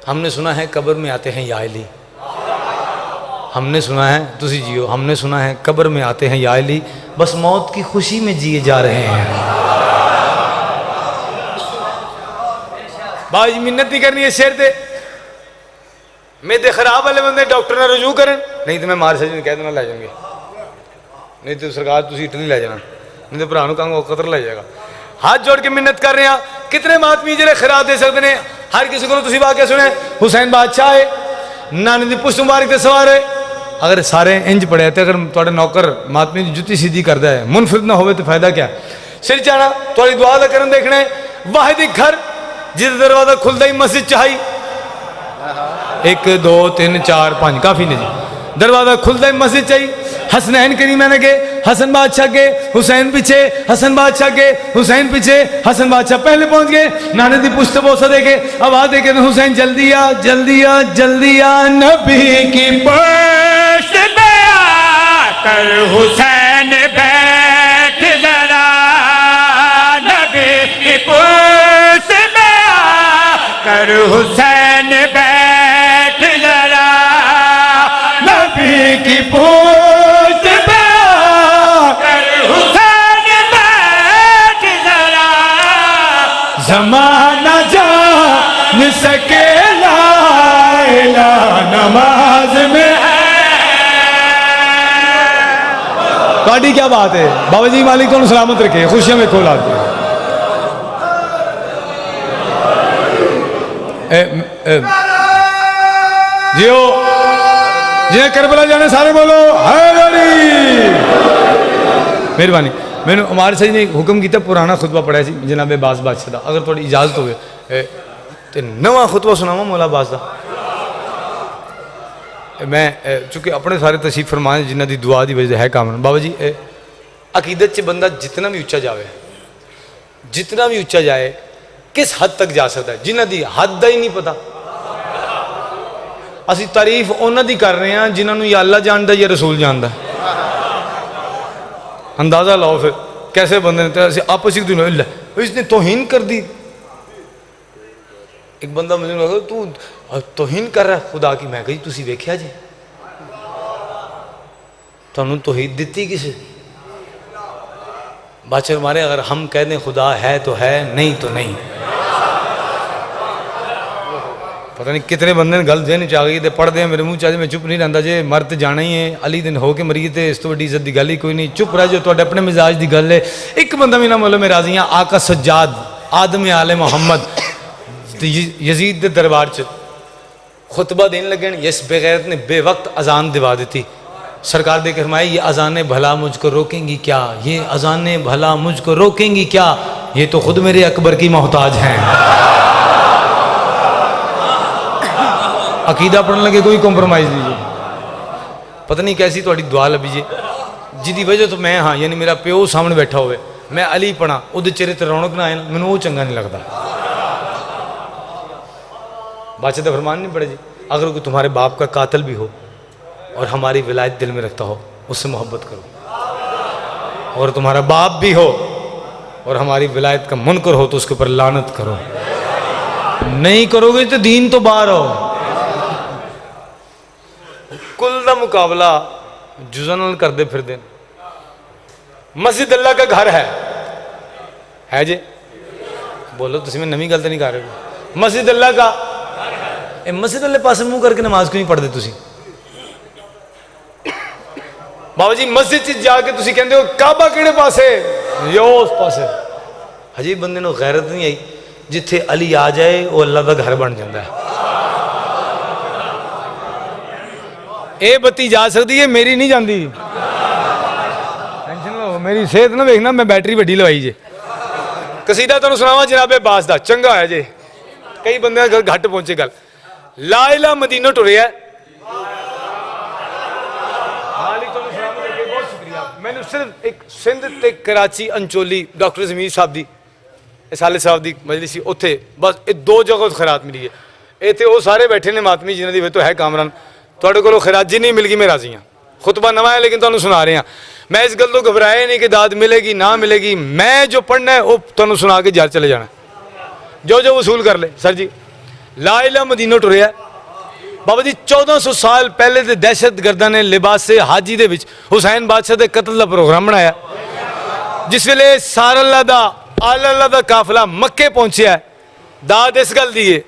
ہم نے سنا ہے قبر میں آتے ہیں یا علی. ہم نے سنا ہے تسی جیو ہم نے سنا ہے قبر میں آتے ہیں یا علی. بس موت کی خوشی میں جیے جا رہے ہیں. بھائی منت نہیں کرنی ہے شیر تے میں تے خراب والے بندے ڈاکٹر نے رجوع کریں نہیں تو میں مار سجن کہہ دینا لے جاؤں گے. نہیں تو سرکار تسی اٹلی لے جانا نہیں تو برانو کہاں گا وہ قطر لے جائے گا. ہاتھ جوڑ کے منت کر رہے ہیں. کتنے ماتمی جڑے خراب دے سکتے ہیں. ہر کسی کو تسی واقعہ سنیں. حسین بادشاہ ہے نانے دی پشت مبارک تے سوار ہے. اگر سارے انج پڑے تے اگر تواڈا نوکر ماتمی دی جُتی سیدھی کردا ہے منفرد نہ ہوئے تو فائدہ کیا. سر چانا تواڈی دعا دا کرن دیکھنا ہے. واحد ایک گھر جس دروازہ کھلدا ہی مسجد چاہی 1 2 3 4 5 کافی نے جی. دروازہ کھلدا ہی مسجد چاہی. حسنین کریمہ نے گئے حسن بادشاہ کے حسین پیچھے حسن بادشاہ کے حسین پیچھے حسن بادشاہ پہلے پہنچ گئے. نانے دی پشت بوسہ دے کے آواز دے کے حسین جلدی آ جلدی آ جلدی آ نبی کی پشت پہ آ کر حسین بیٹھ ذرا. نبی کی پشت پہ آ کر حسین بیٹھ ذرا. نبی کی پشت پہ آ کر حسین بیٹھ ذرا. زمانہ جان سکے لا الہ نماز میں ہے. تواڈی کیا بات ہے. بابا جی مالک کو سلامت رکھے خوشیاں میں کھول آتے جیو جنہیں کربلا جانے سارے بولو حیدری. مہربانی میں نے عمار صاحب نے حکم کیتا پرانا خطبہ پڑھا سی جناب باز بادشاہ دا. اگر تھوڑی اجازت ہوئے تو نواں خطبہ سناواں مولا باز دا. میں چونکہ اپنے سارے تشریف فرمائے جنہ دی دعا دی وجہ ہے کام. بابا جی عقیدت چ بندہ جتنا بھی اچا جاوے جتنا بھی اچا جائے کس حد تک جا سکتا ہے جنہ دی حد دا ہی نہیں پتا. اسی تعریف انہاں دی کر رہے ہیں جنہوں نے یا اللہ جاندا یا رسول جاندا. اندازہ لاؤ پھر کیسے بندے نے آپس ایک دن اس نے توہین کر دی. ایک بندہ مجھے کہا تو توہین کر رہا ہے خدا کی. میں کہی تسی ویکھیا جی تانوں توحید دتی کسے؟ بادشاہ ہمارے اگر ہم کہہ دیں خدا ہے تو ہے, نہیں تو نہیں. پتہ نہیں کتنے بندے نے گل ذہن چ آ گئی تے پڑھ دے میرے منہ چاہے میں چپ نہیں رہندا جے مرد جانا ہی ہے علی دن ہو کے مریے تے اس تو بڑی عزت دی گل ہی کوئی نہیں. چپ رہ جو تواڈے اپنے مزاج دی گل ہے. ایک بندہ بھی نہ مولا میں راضی ہاں آقا سجاد آدم آل محمد یزید دے دربار چ خطبہ دین لگن یس بغیرت نے بے وقت اذان دوا دیتی. سرکار دے کے فرمایا یہ اذانیں بھلا مجھ کو روکیں گی کیا, یہ اذانیں بھلا مجھ کو روکیں گی کیا, یہ تو خود میرے اکبر کی محتاج ہیں. عقیدہ پڑھنے لگے کوئی کمپرومائز نہیں جی. پتہ نہیں کیسی تھوڑی دعا لبھی جی جی وجہ تو میں ہاں یعنی میرا پیو سامنے بیٹھا ہوئے میں علی پڑھا وہ چہرے تے رونق نہ آئے نا مینوں وہ چنگا نہیں لگتا. بادشاہ کا فرمان نہیں پڑے جی اگر کوئی تمہارے باپ کا قاتل بھی ہو اور ہماری ولایت دل میں رکھتا ہو اس سے محبت کرو, اور تمہارا باپ بھی ہو اور ہماری ولایت کا منکر ہو تو اس کے اوپر لعنت کرو. نہیں کرو گے تو دین تو باہر ہو. کل دا مقابلہ جزنل کر دے پھر دین. مسجد اللہ کا گھر ہے جی بولو تسی میں نمی گلتے نہیں کر رہے ہو. مسجد اللہ کا مسجد اللہ پاسے منہ کر کے نماز کیوں نہیں پڑھ دے تسی؟ بابا جی مسجد چ جا کے تسی کہندے ہو کعبہ کیڑے پاسے یو اس پاسے. حجی بندے نو غیرت نہیں آئی جتھے علی آ جائے وہ اللہ کا گھر بن جاتا ہے. اے بتی جا سکتی ہے میری نہیں جاندی. ٹینشن لو میری صحت نہ ویکھنا میں بیٹری وڈی لوائی جے. قصیدہ تانوں سناواں جناب عباس دا چنگا ہے جے کئی بندے گھٹ پہنچے گل. لا الہ مدینہ ٹریا مالک تانوں سلامت رکھے. بہت شکریہ. میں نے صرف ایک سندھ تے کراچی انچولی ڈاکٹر زمیر صاحب دی سالے صاحب دی مجلس سی اوتھے بس یہ دو جگہ خیرات ملی ہے. ایتھے وہ سارے بیٹھے نے ماتمی جنہاں دی تو ہے کامران تواڈے کولوں خیرات جنی مل گئی میں راضی ہاں. خطبہ نواں ہے لیکن تانوں سنا رہے ہیں. میں اس گل تو گھبرایا نہیں کہ داد ملے گی نہ ملے گی. میں جو پڑھنا ہے وہ تانوں سنا کے جار چلے جانا جو وصول کر لے. سر جی لا الہ مدینہ ٹریا بابا جی 1400 سال پہلے دے دہشت گرداں نے لباس حاجی دے وچ حسین بادشاہ دے قتل دا پروگرام بنایا. جس ویلے سار اللہ دا آل اللہ دا قافلہ مکے پہنچیا ہے. داد اس گل دی ہے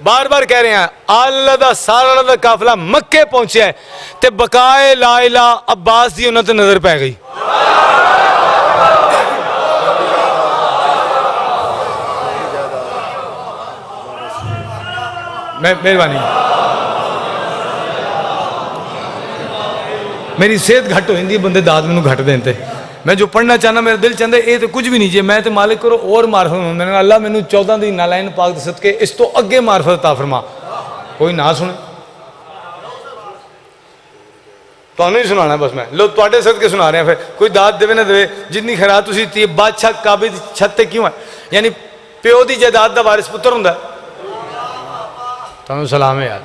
بار بار کہہ رہے ہیں آل اللہ دا سار اللہ دا قافلہ مکے پہنچیا ہے تے بقائے لا الہ عباس دی انہاں تے نظر پہ گئی. مہربانی میری صحت گھٹ ہو جاتی ہے بندے داد مینوں گھٹ دین تے. میں جو پڑھنا چاہنا میرا دل چاہتا ہے یہ تو کچھ بھی نہیں جی. میں تو مالک کرو اور معرفت میں نے اللہ مینوں 14 دی نالائن پاک دے صدقے اس تو اگے معرفت عطا فرما. کوئی نہ سنے تانوں ہی سنانا بس. میں لو تواڈے صدقے سنا رہے ہیں. پھر کوئی داد دے نہ دے جتنی خیرات تسی دتی بادشاہ کعبے دی چھت تے کیوں ہے یعنی پیو دی جائیداد دا وارث پتر ہوندا ہے. تانوں سلام ہے یار.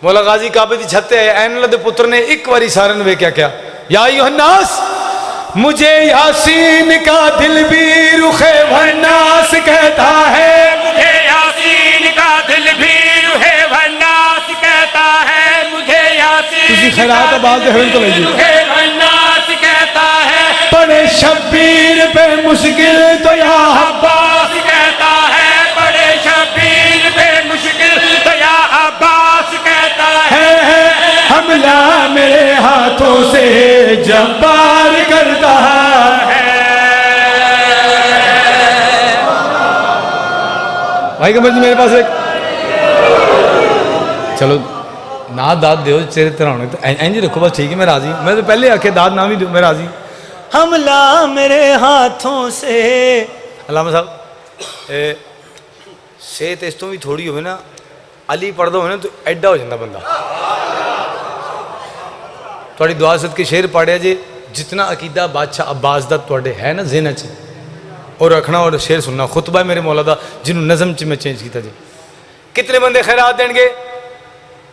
مولا غازی کعبے دی چھت تے عین اللہ دے پتر نے ایک واری سارے نے ویکھیا کیا یا ایھا الناس مجھے یاسین کا دل بھی رخ وناس کہتا ہے. مجھے یاسین کا دل بھی رخ وناس کہتا ہے. مجھے یاسین خیرات آباد رخ وناس کہتا ہے. بڑے شبیر پہ مشکل تو یا عباس کہتا ہے. بڑے شبیر پہ مشکل تو یا عباس کہتا ہے. حملہ میرے ہاتھوں سے جبار کرتا ہے. بھائی کمر جی میرے پاس ایک چلو نہ داد دیو چہرے طرح ہونے اینج رکھو بس ٹھیک ہے. میں راضی ہوں. میں تو پہلے آکھے داد نہ بھی دوں میں راضی ہوں. حملہ میرے ہاتھوں سے. علامہ صاحب صحت اس تو بھی تھوڑی ہوئے نا علی پڑھتا ہوئے نا تو ایڈا ہو جاتا بندہ. تھوڑی دعا صدقے شعر پڑھیا جی جتنا عقیدہ بادشاہ عباس دا تھوڑے ہے نا ذہن چ اور رکھنا اور شعر سننا. خطبہ میرے مولا دا جنہوں نظم چ میں چینج کیتا جی. کتنے بندے خیرات دیں گے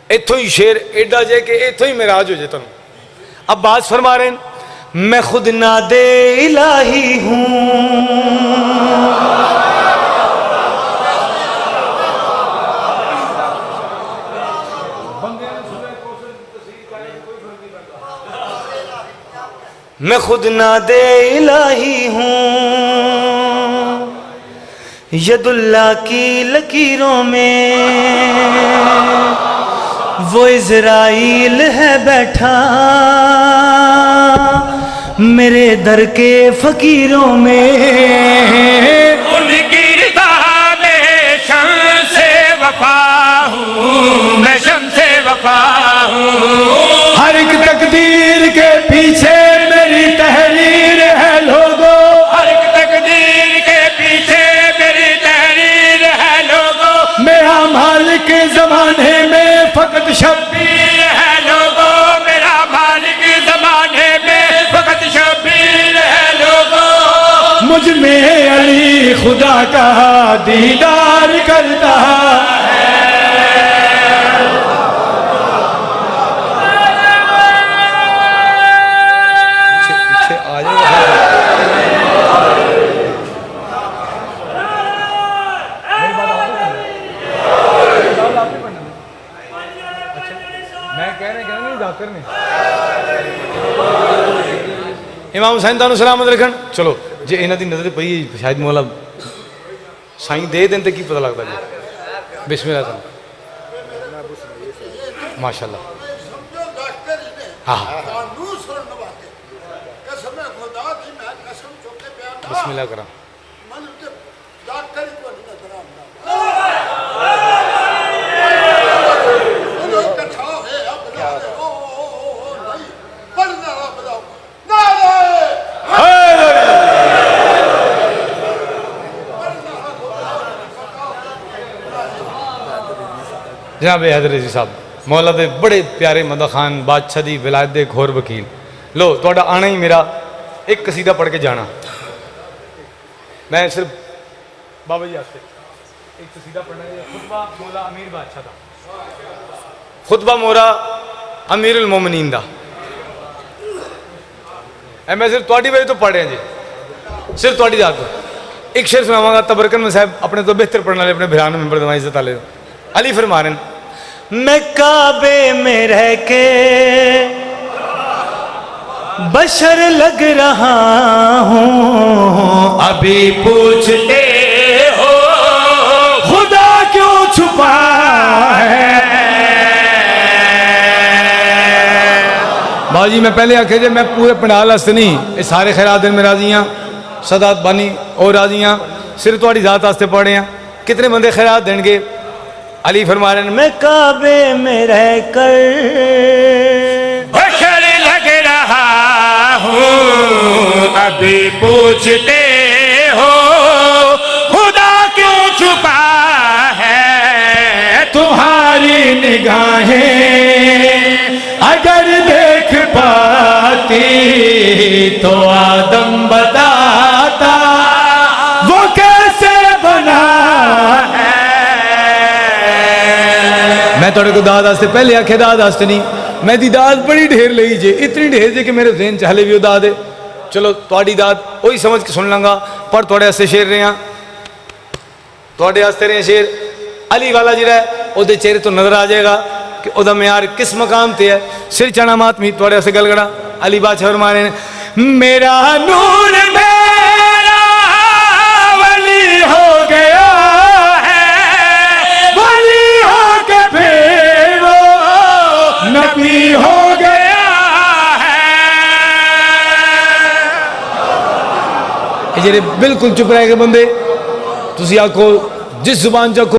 اتھوں ہی شعر ایڈا جائے کہ اتھوں ہی معراج ہو جائے. تنوں عباس فرما رہے ہیں میں خود ناد الہی ہوں میں خود ناد الہی ہوں، ید اللہ کی لکیروں میں وہ عزرائیل ہے بیٹھا میرے در کے فقیروں میں، ان کی رضا میں شمس وفا ہوں، میں شمس وفا ہوں، ہر ایک تقدیر کے پیچھے میری تحریر ہے لوگوں، ہر ایک تقدیر کے پیچھے میری تحریر ہے لوگوں، میرا مالک زمانے میں فقط شبیر ہے لوگوں، میرا مالک زمانے میں فقط شبیر ہے لوگوں، مجھ میں علی خدا کا دیدار کرتا امام حسین تانوں سلامت رکھن. چلو جی انہاں دی نظر پئی شاید مولا سائیں دے دین تے کی پتہ لگدا جی. بسم اللہ تعالی ماشاءاللہ. ہاں بسم اللہ کرا. جناب حیدر عزیز صاحب مولا دے بڑے پیارے مدح خان بادشاہ دی ولایت دے گھور وکیل. لو تہاڈا آنا ہی میرا ایک قصیدہ پڑھ کے جانا. میں صرف بابا جی واسطے ایک قصیدہ پڑھنا ہے. خطبہ مولا امیر بادشاہ دا, خطبہ مولا امیر المومنین دا. میں صرف تہاڈی وجہ تو پڑھ رہا جی, صرف تہاڈی ذات. ایک شعر سناواں گا تبرکن میں صاحب اپنے تو بہتر پڑھنے والے اپنے بھران ممبر دمائی عزت والے. علی فرما رہے ہیں میں کعبے میں رہ کے بشر لگ رہا ہوں, ابھی پوچھتے ہو خدا کیوں چھپا ہے. باجی میں پہلے آکھے جے میں پورے پنڈال واسطے نہیں, یہ سارے خیرات دن میں راضی ہیں, سادات بانی اور راضی ہیں, صرف تہاڈی ذات واسطے پڑھ رہے ہیں. کتنے بندے خیرات دیں گے؟ علی فرما رہے ہیں میں کعبے میں رہ کر بشر لگ رہا ہوں, ابھی پوچھتے ہو خدا کیوں چھپا ہے. تمہاری نگاہیں اگر دیکھ پاتی تو آدم بتاتا وہ کیسے بنا ہے. میں تھوڑے کو داد واسطے پہلے آکھے داد واسطے نہیں, میں دی داد بڑی ڈھیر لئی جے, اتنی ڈھیر جے کہ میرے ذہن چہلے بھی وہ داد ہے. چلو تہاڈی داد وہی سمجھ کے سن لوں گا, پر تھوڑے واسطے شعر رہے ہیں, تھوڑے واسطے رہے شعر. علی والا جڑا ہے وہ دے چہرے تو نظر آ جائے گا کہ وہ دا معیار کس مقام تے ہے. سر چنا ماتمی تھوڑے واسطے گل گڑا. علی بادشاہ فرما رہے ہیں میرا نور میرا ولی ہو گیا نبی ہو گیا ہے. یہ جڑے بالکل چپ رہ گئے بندے, تسی آکھو جس زبان چ